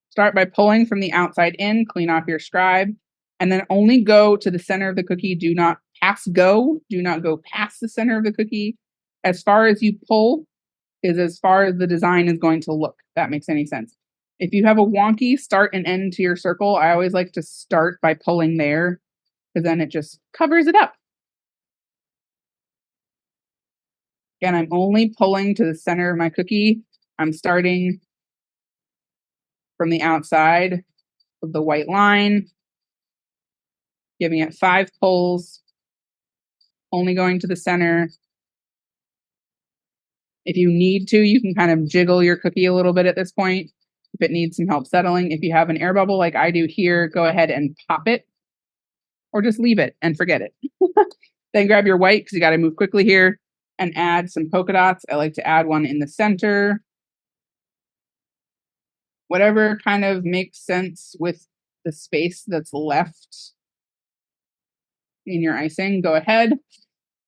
start by pulling from the outside in, clean off your scribe, and then only go to the center of the cookie. Do not pass go. Do not go past the center of the cookie. As far as you pull is as far as the design is going to look. If that makes any sense. If you have a wonky start and end to your circle, I always like to start by pulling there because then it just covers it up. Again, I'm only pulling to the center of my cookie. I'm starting from the outside of the white line, giving it 5 pulls, only going to the center. If you need to, you can kind of jiggle your cookie a little bit at this point if it needs some help settling. If you have an air bubble like I do here, go ahead and pop it or just leave it and forget it. Then grab your white because you got to move quickly here and add some polka dots. I like to add one in the center. Whatever kind of makes sense with the space that's left in your icing, go ahead.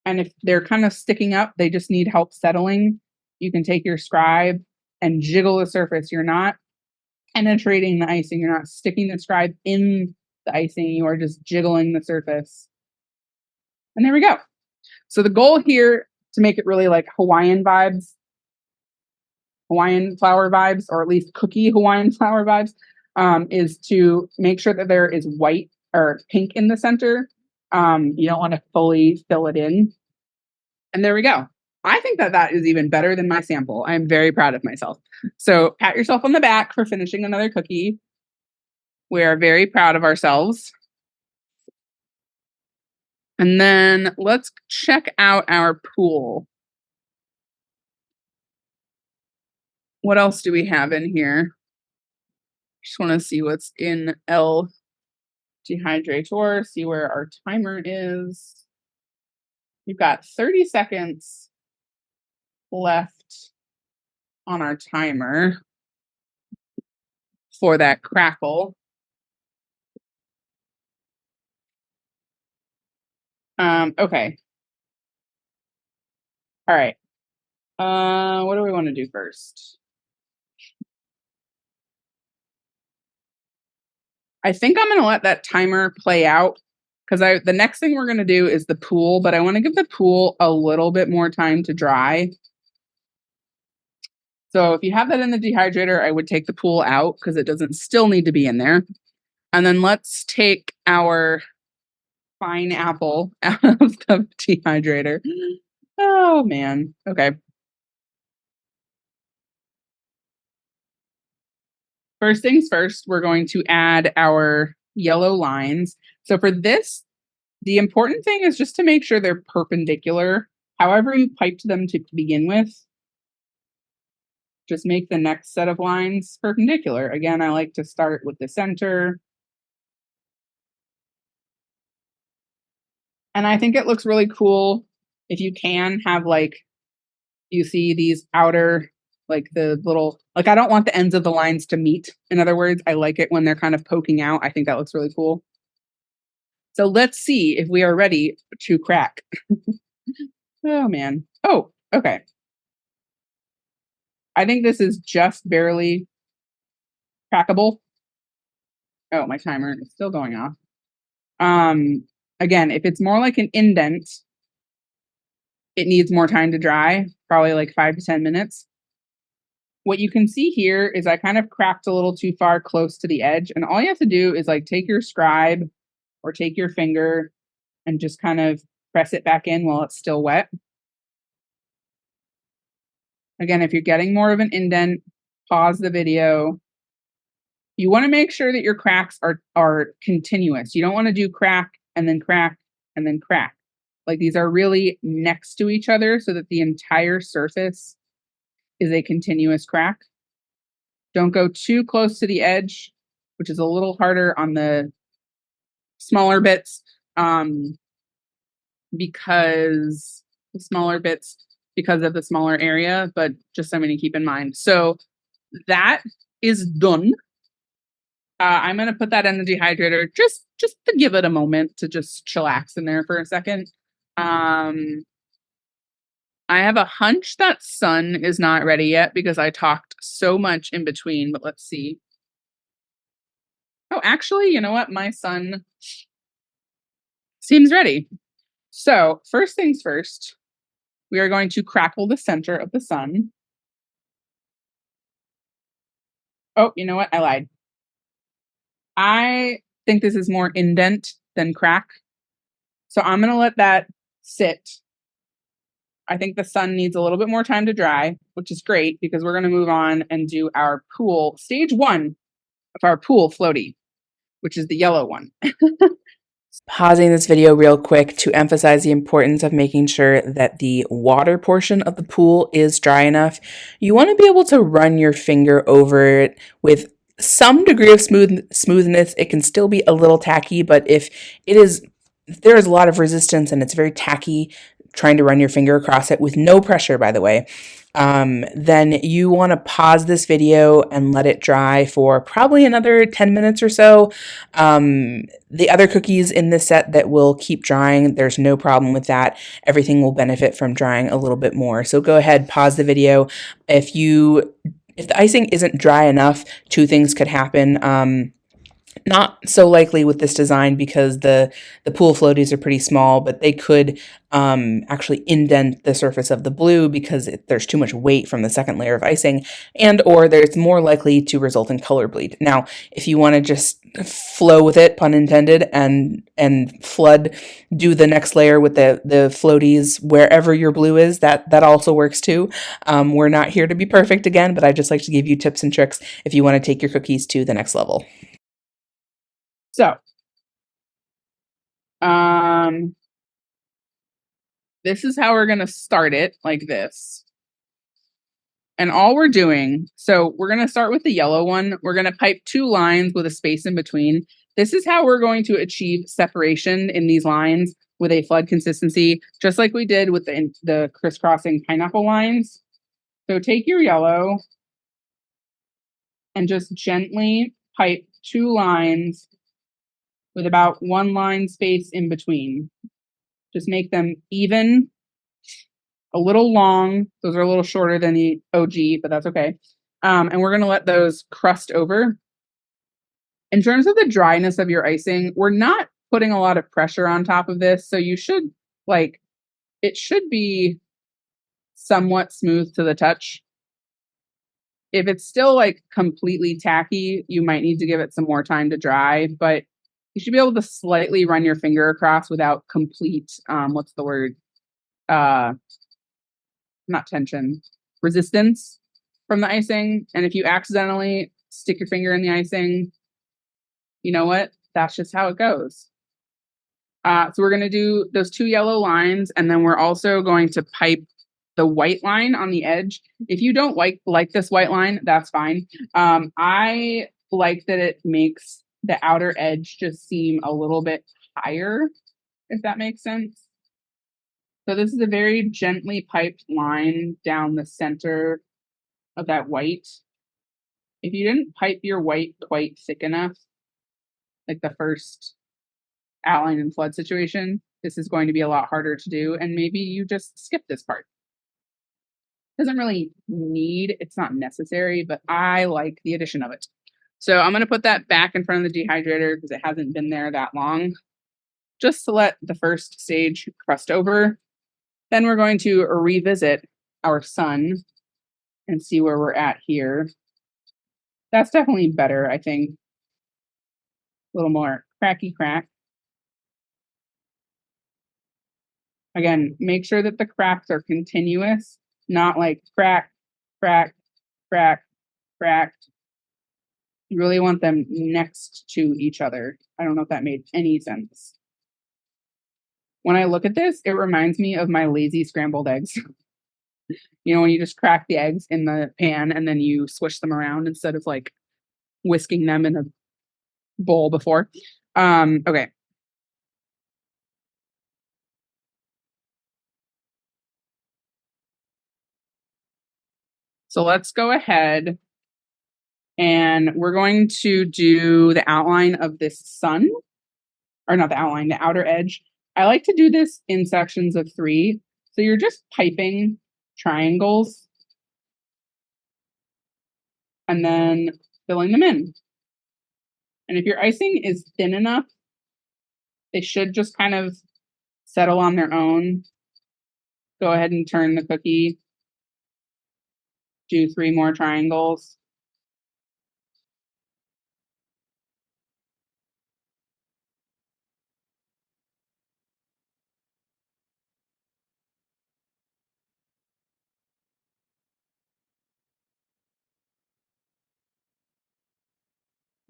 And if they're kind of sticking up, they just need help settling, you can take your scribe and jiggle the surface. You're not penetrating the icing. You're not sticking the scribe in the icing. You are just jiggling the surface. And there we go. So the goal here, to make it really like Hawaiian flower vibes, or at least cookie Hawaiian flower vibes, is to make sure that there is white or pink in the center. You don't want to fully fill it in. And there we go. I think that that is even better than my sample. I'm very proud of myself. So pat yourself on the back for finishing another cookie. We are very proud of ourselves. And then let's check out our pool. What else do we have in here? Just want to see what's in L dehydrator, see where our timer is. We've got 30 seconds left on our timer for that crackle. Okay. All right. What do we want to do first? I think I'm going to let that timer play out, because the next thing we're going to do is the pool, but I want to give the pool a little bit more time to dry. So if you have that in the dehydrator, I would take the pool out because it doesn't still need to be in there. And then let's take our pineapple out of the dehydrator. Oh man. Okay. First things first, we're going to add our yellow lines. So for this, the important thing is just to make sure they're perpendicular. However you piped them to begin with, just make the next set of lines perpendicular. Again, I like to start with the center. And I think it looks really cool if you can have, like, you see these outer, like the little, like, I don't want the ends of the lines to meet. In other words, I like it when they're kind of poking out. I think that looks really cool. So let's see if we are ready to crack. Oh man. Oh, okay. I think this is just barely crackable. Oh, my timer is still going off. Again, if it's more like an indent, it needs more time to dry, probably like 5 to 10 minutes. What you can see here is I kind of cracked a little too far close to the edge, and all you have to do is like take your scribe or take your finger and just kind of press it back in while it's still wet. Again, if you're getting more of an indent, pause the video. You want to make sure that your cracks are continuous. You don't want to do crack and then crack and then crack. Like, these are really next to each other so that the entire surface is a continuous crack. Don't go too close to the edge, which is a little harder on the smaller bits, because of the smaller area, but just something to keep in mind. So that is done. I'm going to put that in the dehydrator just to give it a moment to just chillax in there for a second. I have a hunch that sun is not ready yet because I talked so much in between, but let's see. Oh, actually, you know what? My sun seems ready. So first things first, we are going to crackle the center of the sun. Oh, you know what? I lied. I think this is more indent than crack. So I'm going to let that sit. I think the sun needs a little bit more time to dry, which is great because we're going to move on and do our pool, stage 1 of our pool floaty, which is the yellow one. Pausing this video real quick to emphasize the importance of making sure that the water portion of the pool is dry enough. You want to be able to run your finger over it with some degree of smoothness. It can still be a little tacky, but if there is a lot of resistance and it's very tacky, trying to run your finger across it with no pressure, by the way, then you want to pause this video and let it dry for probably another 10 minutes or so. The other cookies in this set that will keep drying, there's no problem with that. Everything will benefit from drying a little bit more. So go ahead, pause the video. If the icing isn't dry enough, two things could happen. Not so likely with this design because the pool floaties are pretty small, but they could actually indent the surface of the blue because there's too much weight from the second layer of icing, and or there's more likely to result in color bleed. Now, if you want to just flow with it, pun intended, and flood, do the next layer with the floaties wherever your blue is. That also works too. We're not here to be perfect again, but I just like to give you tips and tricks if you want to take your cookies to the next level. So, um, this is how we're going to start it, like this. And all we're doing, so we're going to start with the yellow one. We're going to pipe 2 lines with a space in between. This is how we're going to achieve separation in these lines with a flood consistency, just like we did with the crisscrossing pineapple lines. So take your yellow and just gently pipe 2 lines with about 1 line space in between. Just make them even, a little long. Those are a little shorter than the OG, but that's okay. And we're going to let those crust over. In terms of the dryness of your icing, we're not putting a lot of pressure on top of this. So you should, like, it should be somewhat smooth to the touch. If it's still like completely tacky, you might need to give it some more time to dry, but you should be able to slightly run your finger across without complete, what's the word? Uh, Not tension, resistance from the icing. And if you accidentally stick your finger in the icing, you know what? That's just how it goes. So we're going to do those 2 yellow lines, and then we're also going to pipe the white line on the edge. If you don't like this white line, that's fine. I like that it makes the outer edge just seem a little bit higher, if that makes sense. So this is a very gently piped line down the center of that white. If you didn't pipe your white quite thick enough, like the first outline and flood situation, this is going to be a lot harder to do. And maybe you just skip this part. Doesn't really need, it's not necessary, but I like the addition of it. So I'm going to put that back in front of the dehydrator because it hasn't been there that long, just to let the first stage crust over. Then we're going to revisit our sun and see where we're at here. That's definitely better, I think. A little more cracky crack. Again, make sure that the cracks are continuous, not like crack, crack, crack, crack. You really want them next to each other. I don't know if that made any sense. When I look at this, it reminds me of my lazy scrambled eggs. You know, when you just crack the eggs in the pan and then you swish them around instead of like whisking them in a bowl before. Okay. So let's go ahead and we're going to do the outline of this sun, or not the outline, the outer edge. I like to do this in sections of 3. So you're just piping triangles and then filling them in. And if your icing is thin enough, they should just kind of settle on their own. Go ahead and turn the cookie, do 3 more triangles.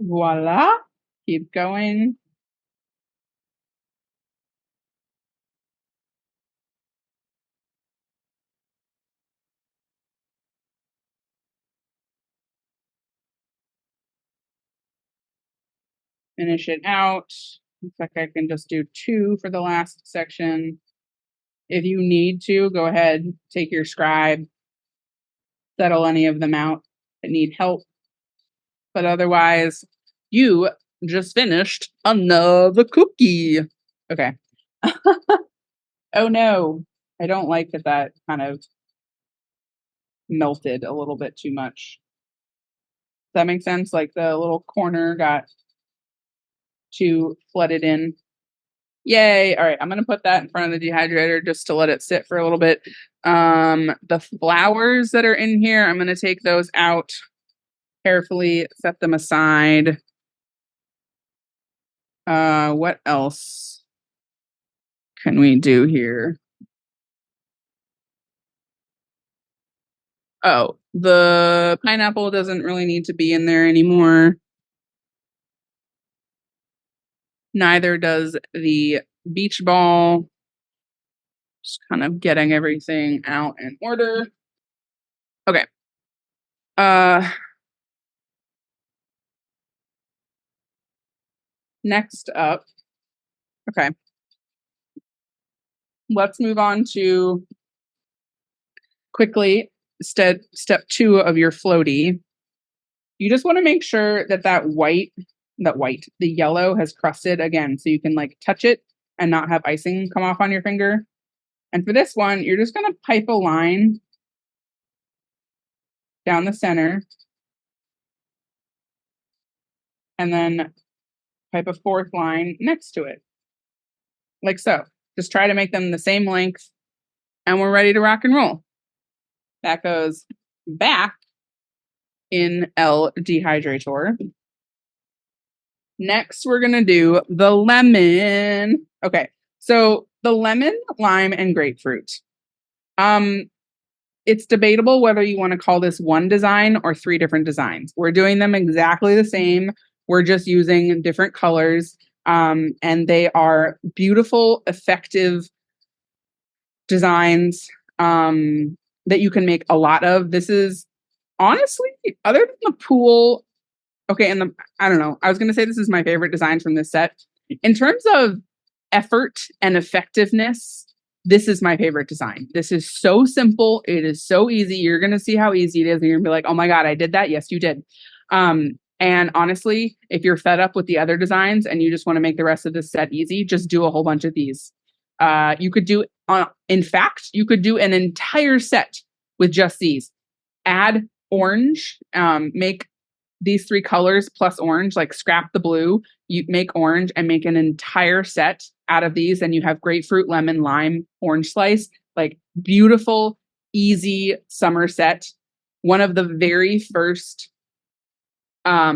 Voila. Keep going. Finish it out. Looks like I can just do 2 for the last section. If you need to, go ahead, take your scribe, settle any of them out that need help. But otherwise, you just finished another cookie. Okay. Oh no, I don't like that that kind of melted a little bit too much. Does that make sense? Like the little corner got to flood it in. Yay. All right. I'm going to put that in front of the dehydrator just to let it sit for a little bit. The flowers that are in here, I'm going to take those out carefully, set them aside. What else can we do here? Oh, the pineapple doesn't really need to be in there anymore. Neither does the beach ball. Just kind of getting everything out in order. Okay. Next up. Okay. Let's move on to quickly step 2 of your floaty. You just want to make sure that the yellow has crusted again, so you can like touch it and not have icing come off on your finger. And for this one, you're just going to pipe a line down the center and then pipe a 4th line next to it. Like so. Just try to make them the same length and we're ready to rock and roll. That goes back in L dehydrator. Next, we're going to do the lemon. Okay. So the lemon, lime, and grapefruit. It's debatable whether you want to call this one design or 3 different designs. We're doing them exactly the same. We're just using different colors. And they are beautiful, effective designs that you can make a lot of. This is honestly, other than the pool, okay, and I don't know. I was going to say this is my favorite design from this set. In terms of effort and effectiveness, this is my favorite design. This is so simple. It is so easy. You're going to see how easy it is. And you're going to be like, oh my God, I did that. Yes, you did. And honestly, if you're fed up with the other designs and you just want to make the rest of this set easy, just do a whole bunch of these. You could do, in fact, you could do an entire set with just these. Add orange, make these 3 colors plus orange, like scrap the blue, you make orange and make an entire set out of these. And you have grapefruit, lemon, lime, orange slice, like beautiful, easy summer set. One of the very first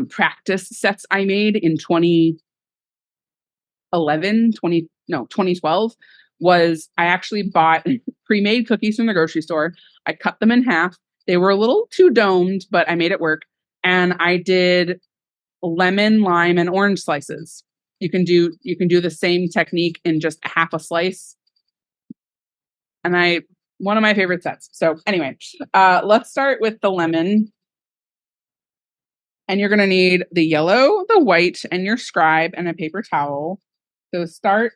practice sets I made in 2012 was I actually bought pre-made cookies from the grocery store. I cut them in half. They were a little too domed, but I made it work. And I did lemon, lime, and orange slices. You can do the same technique in just half a slice. And one of my favorite sets. So anyway, let's start with the lemon. And you're going to need the yellow, the white, and your scribe and a paper towel. So start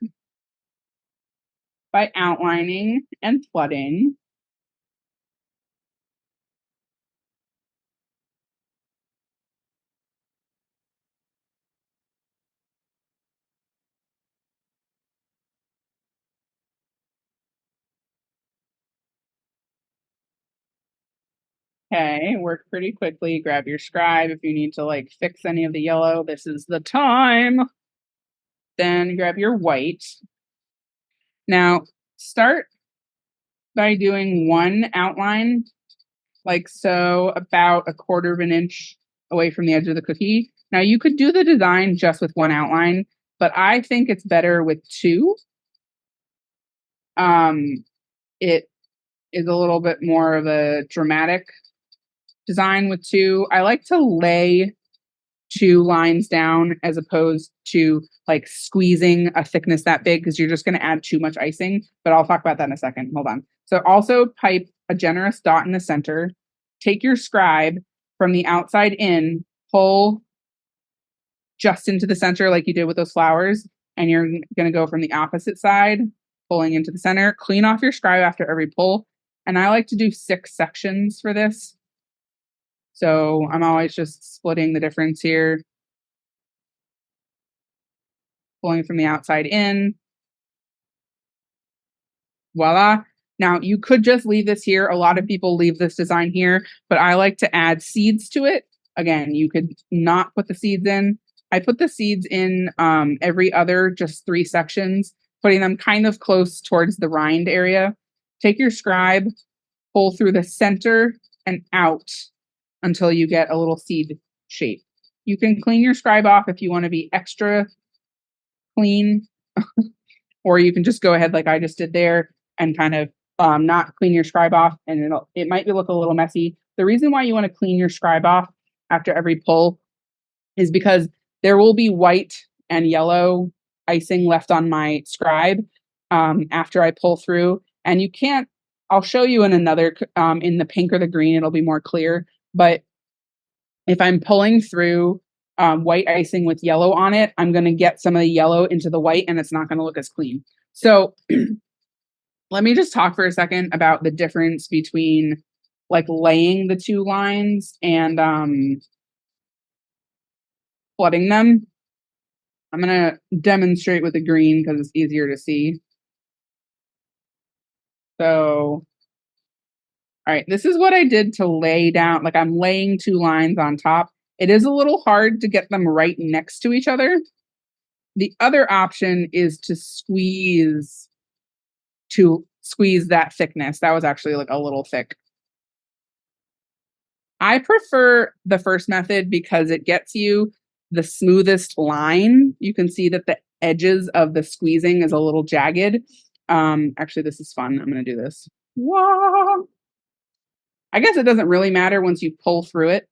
by outlining and flooding. Okay, work pretty quickly. Grab your scribe if you need to like fix any of the yellow. This is the time. Then grab your white. Now start by doing one outline, like so, about a 1/4 of an inch away from the edge of the cookie. Now you could do the design just with one outline, but I think it's better with 2. It is a little bit more of a dramatic design with 2. I like to lay 2 lines down as opposed to like squeezing a thickness that big because you're just going to add too much icing. But I'll talk about that in a second. Hold on. So also pipe a generous dot in the center. Take your scribe from the outside in, pull just into the center like you did with those flowers. And you're going to go from the opposite side, pulling into the center. Clean off your scribe after every pull. And I like to do 6 sections for this. So I'm always just splitting the difference here. Pulling from the outside in. Voila. Now you could just leave this here. A lot of people leave this design here, but I like to add seeds to it. Again, you could not put the seeds in, I put the seeds in every other, just 3 sections, putting them kind of close towards the rind area. Take your scribe, pull through the center and out until you get a little seed shape. You can clean your scribe off if you want to be extra clean, or you can just go ahead like I just did there and kind of not clean your scribe off, and it might look a little messy. The reason why you want to clean your scribe off after every pull is because there will be white and yellow icing left on my scribe after I pull through. And you can't, I'll show you in another, in the pink or the green, it'll be more clear. But if I'm pulling through white icing with yellow on it, I'm going to get some of the yellow into the white and it's not going to look as clean. So let me just talk for a second about the difference between like laying the 2 lines and flooding them. I'm going to demonstrate with the green because it's easier to see. So, all right, this is what I did to lay down. Like I'm laying 2 lines on top. It is a little hard to get them right next to each other. The other option is to squeeze that thickness. That was actually like a little thick. I prefer the first method because it gets you the smoothest line. You can see that the edges of the squeezing is a little jagged. Actually, this is fun. I'm going to do this. Whoa. I guess it doesn't really matter once you pull through it.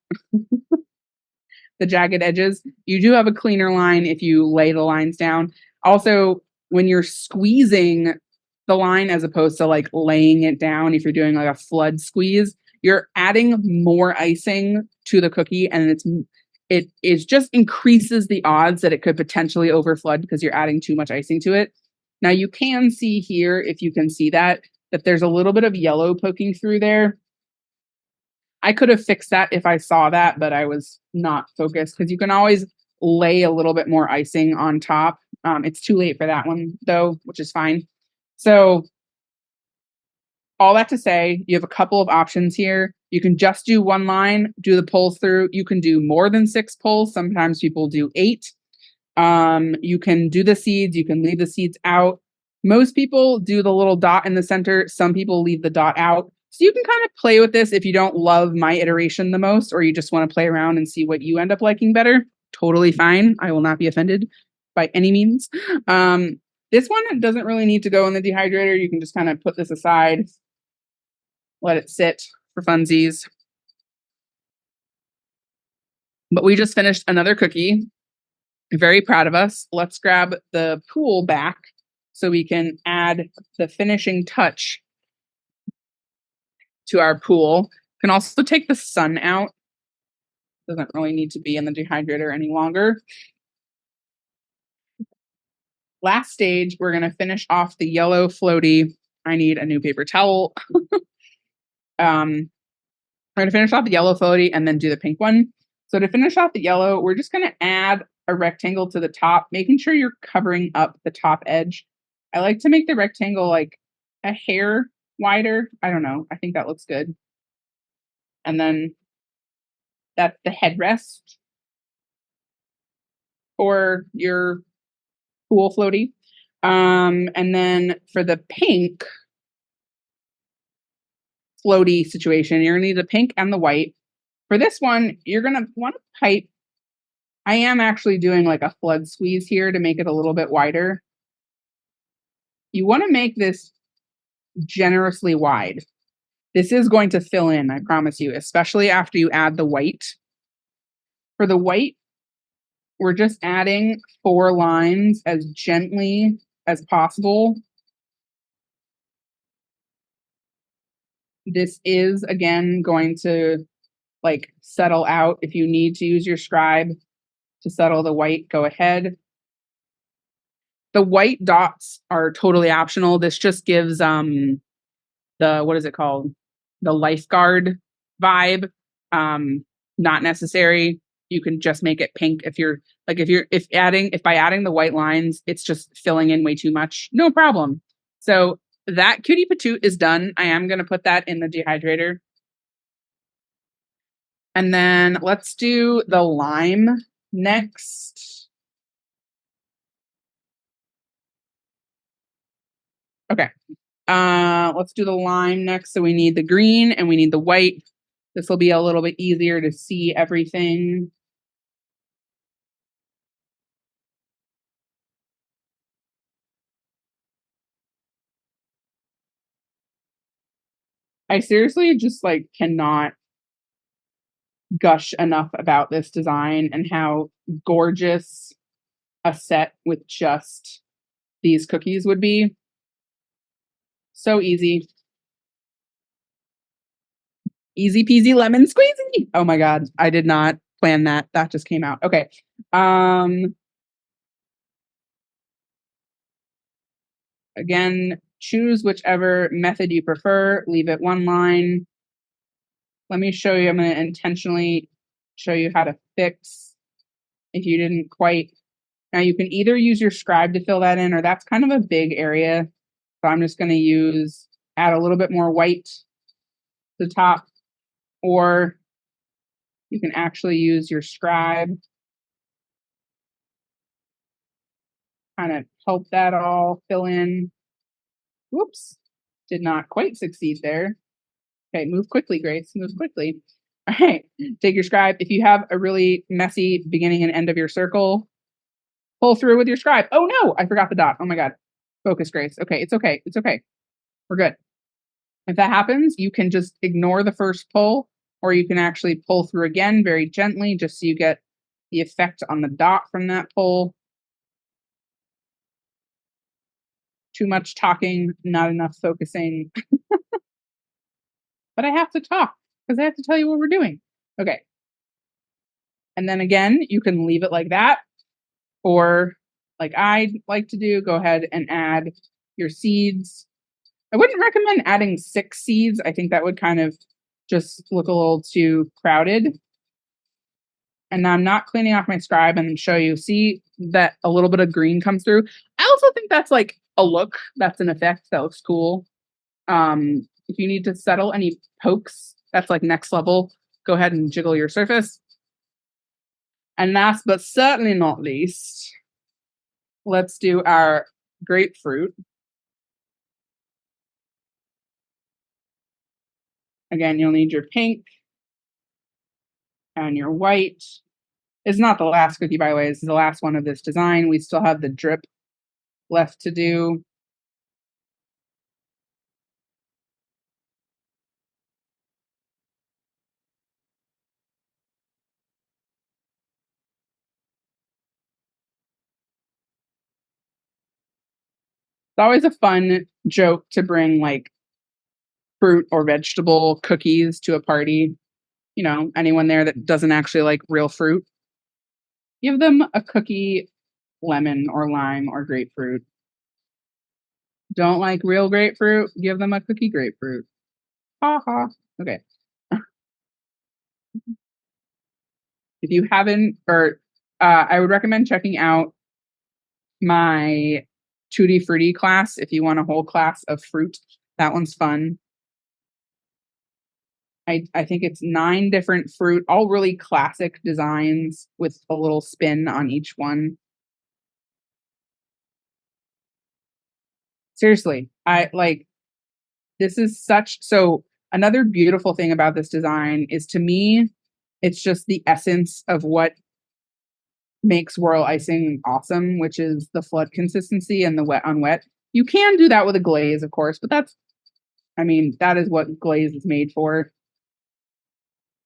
The jagged edges. You do have a cleaner line if you lay the lines down. Also, when you're squeezing the line as opposed to like laying it down, if you're doing like a flood squeeze, you're adding more icing to the cookie, and it just increases the odds that it could potentially overflood because you're adding too much icing to it. Now you can see here, if you can see that there's a little bit of yellow poking through there. I could have fixed that if I saw that, but I was not focused because you can always lay a little bit more icing on top. It's too late for that one though, which is fine. So all that to say, you have a couple of options here. You can just do 1 line, do the pulls through. You can do more than 6 pulls. Sometimes people do 8. You can do the seeds. You can leave the seeds out. Most people do the little dot in the center. Some people leave the dot out. So you can kind of play with this if you don't love my iteration the most, or you just want to play around and see what you end up liking better. Totally fine. I will not be offended by any means. This one doesn't really need to go in the dehydrator. You can just kind of put this aside, let it sit for funsies. But we just finished another cookie. Very proud of us. Let's grab the pool back so we can add the finishing touch to our pool. Can also take the sun out. Doesn't really need to be in the dehydrator any longer. Last stage, we're going to finish off the yellow floaty. I need a new paper towel. We're going to finish off the yellow floaty and then do the pink one. So to finish off the yellow, we're just going to add a rectangle to the top, making sure you're covering up the top edge. I like to make the rectangle like a hair wider. I don't know. I think that looks good. And then that's the headrest for your pool floaty. And then for the pink floaty situation, you're gonna need the pink and the white. For this one, you're gonna want to pipe. I am actually doing like a flood squeeze here to make it a little bit wider. You want to make this generously wide. This is going to fill in, I promise you, especially after you add the white. For the white, we're just adding 4 lines as gently as possible. This is, again, going to like settle out. If you need to use your scribe to settle the white, go ahead. The white dots are totally optional. This just gives the, what is it called? The lifeguard vibe. Not necessary. You can just make it pink if you're like, if by adding the white lines, it's just filling in way too much, no problem. So that cutie patoot is done. I am going to put that in the dehydrator. And then let's do the lime Next. Okay. Let's do the lime next. So we need the green and we need the white. This will be a little bit easier to see everything. I seriously just like cannot gush enough about this design and how gorgeous a set with just these cookies would be. So easy. Easy peasy lemon squeezy. Oh my god, I did not plan that. That just came out. Okay. Again, choose whichever method you prefer. Leave it one line. Let me show you. I'm going to intentionally show you how to fix if you didn't quite. Now you can either use your scribe to fill that in, or that's kind of a big area. So I'm just going to add a little bit more white to the top, or you can actually use your scribe, kind of help that all fill in. Whoops, did not quite succeed there. Okay, move quickly, Grace, move quickly. All right, take your scribe. If you have a really messy beginning and end of your circle, pull through with your scribe. Oh no, I forgot the dot. Oh my God. Focus, Grace. Okay, it's okay. It's okay. We're good. If that happens, you can just ignore the first pull, or you can actually pull through again very gently just so you get the effect on the dot from that pull. Too much talking, not enough focusing. But I have to talk because I have to tell you what we're doing. Okay. And then again, you can leave it like that, or like I like to do, go ahead and add your seeds. I wouldn't recommend adding 6 seeds. I think that would kind of just look a little too crowded. And now I'm not cleaning off my scribe and show you. See that a little bit of green comes through. I also think that's like a look. That's an effect that looks cool. If you need to settle any pokes, that's like next level. Go ahead and jiggle your surface. And last but certainly not least, let's do our grapefruit. Again, you'll need your pink and your white. It's not the last cookie, by the way. This is the last one of this design. We still have the drip left to do. It's always a fun joke to bring like fruit or vegetable cookies to a party. You know, anyone there that doesn't actually like real fruit, give them a cookie, lemon or lime or grapefruit. Don't like real grapefruit, give them a cookie grapefruit. Ha ha. Okay. If you haven't, or I would recommend checking out my Tutti Frutti class if you want a whole class of fruit. That one's fun. I think it's 9 different fruit, all really classic designs with a little spin on each one. Seriously, I like this is such so another beautiful thing about this design is to me, it's just the essence of what makes royal icing awesome, which is the flood consistency and the wet on wet. You can do that with a glaze, of course, but that is what glaze is made for.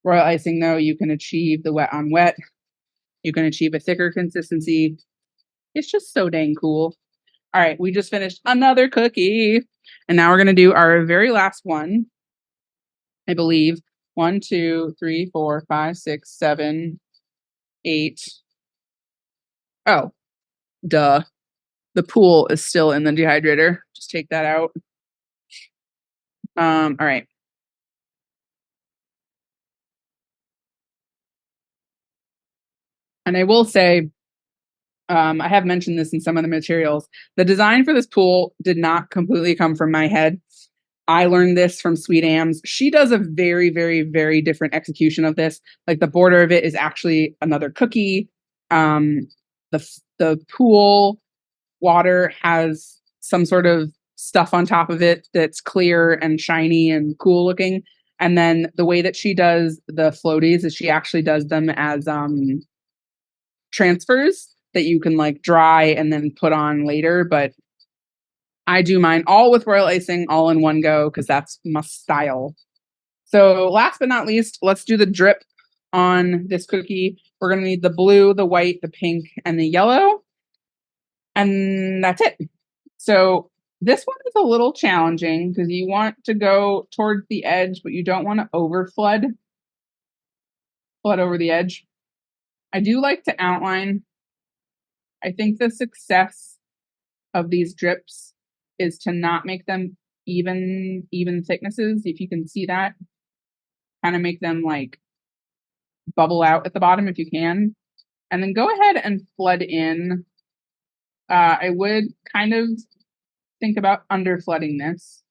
Royal icing, though, you can achieve the wet on wet. You can achieve a thicker consistency. It's just so dang cool. All right, we just finished another cookie. And now we're going to do our very last one. I believe 1, 2, 3, 4, 5, 6, 7, 8. Oh, duh. The pool is still in the dehydrator. Just take that out. All right. And I will say, I have mentioned this in some of the materials. The design for this pool did not completely come from my head. I learned this from Sweet Ams. She does a very, very, very different execution of this. Like the border of it is actually another cookie. Um, the pool water has some sort of stuff on top of it that's clear and shiny and cool looking. And then the way that she does the floaties is she actually does them as transfers that you can like dry and then put on later. But I do mine all with royal icing, all in one go, because that's my style. So last but not least, let's do the drip on this cookie. We're going to need the blue, the white, the pink, and the yellow. And that's it. So this one is a little challenging because you want to go towards the edge, but you don't want to flood over the edge. I do like to outline. I think the success of these drips is to not make them even thicknesses. If you can see that, kind of make them like bubble out at the bottom if you can, and then go ahead and flood in. I would kind of think about under flooding this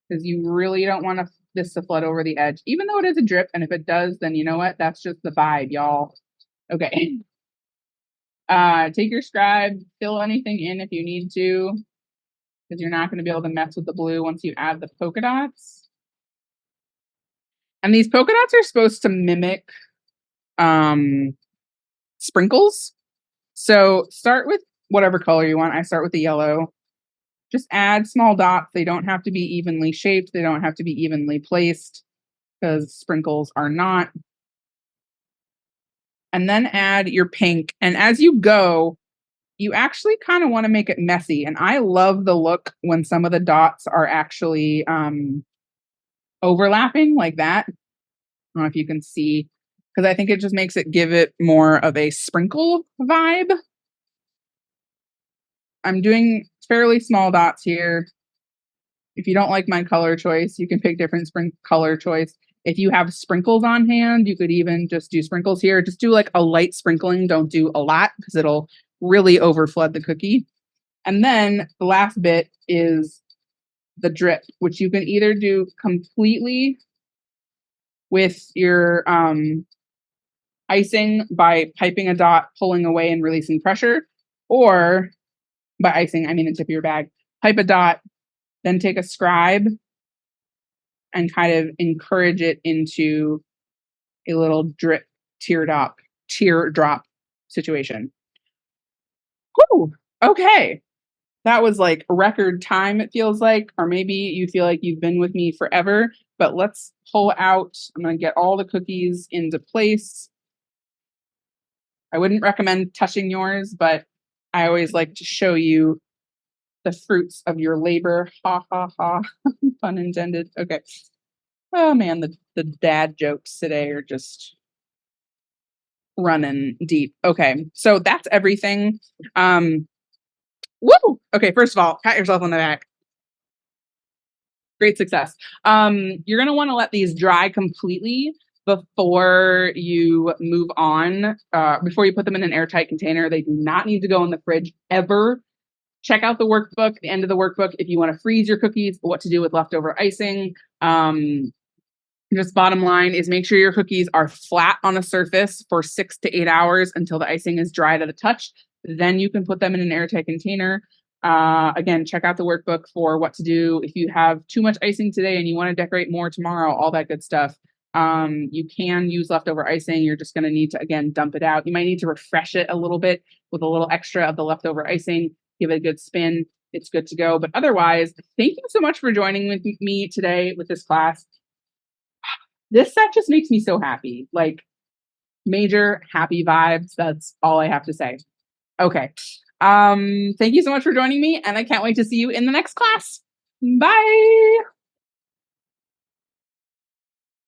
because you really don't want this to flood over the edge, even though it is a drip. And if it does, then you know what? That's just the vibe, y'all. Okay. Take your scribe, fill anything in if you need to, because you're not going to be able to mess with the blue once you add the polka dots. And these polka dots are supposed to mimic sprinkles. So start with whatever color you want. I start with the yellow. Just add small dots. They don't have to be evenly shaped. They don't have to be evenly placed because sprinkles are not. And then add your pink. And as you go, you actually kind of want to make it messy. And I love the look when some of the dots are actually overlapping like that. I don't know if you can see, because I think it just makes it give it more of a sprinkle vibe. I'm doing fairly small dots here. If you don't like my color choice, you can pick different color choice. If you have sprinkles on hand, you could even just do sprinkles here. Just do like a light sprinkling. Don't do a lot because it'll really overflood the cookie. And then the last bit is the drip, which you can either do completely with your icing by piping a dot, pulling away and releasing pressure, or by icing, I mean the tip of your bag. Pipe a dot, then take a scribe and kind of encourage it into a little drip teardrop situation. Whew. Okay. That was like record time, it feels like, or maybe you feel like you've been with me forever, but let's pull out. I'm going to get all the cookies into place. I wouldn't recommend touching yours, but I always like to show you the fruits of your labor. Ha ha ha. Pun intended. Okay. Oh man, the dad jokes today are just running deep. Okay. So that's everything. Woo! Okay, first of all, pat yourself on the back. Great success. You're gonna want to let these dry completely before you move on. Before you put them in an airtight container, they do not need to go in the fridge ever. Check out the workbook, the end of the workbook, if you want to freeze your cookies, what to do with leftover icing. Just bottom line is make sure your cookies are flat on a surface for 6 to 8 hours until the icing is dry to the touch. Then you can put them in an airtight container. Again, check out the workbook for what to do if you have too much icing today and you want to decorate more tomorrow, all that good stuff. You can use leftover icing. You're just going to need to, again, dump it out. You might need to refresh it a little bit with a little extra of the leftover icing. Give it a good spin. It's good to go. But otherwise, thank you so much for joining with me today with this class. This set just makes me so happy. Like major happy vibes. That's all I have to say. Okay. Thank you so much for joining me, and I can't wait to see you in the next class. Bye.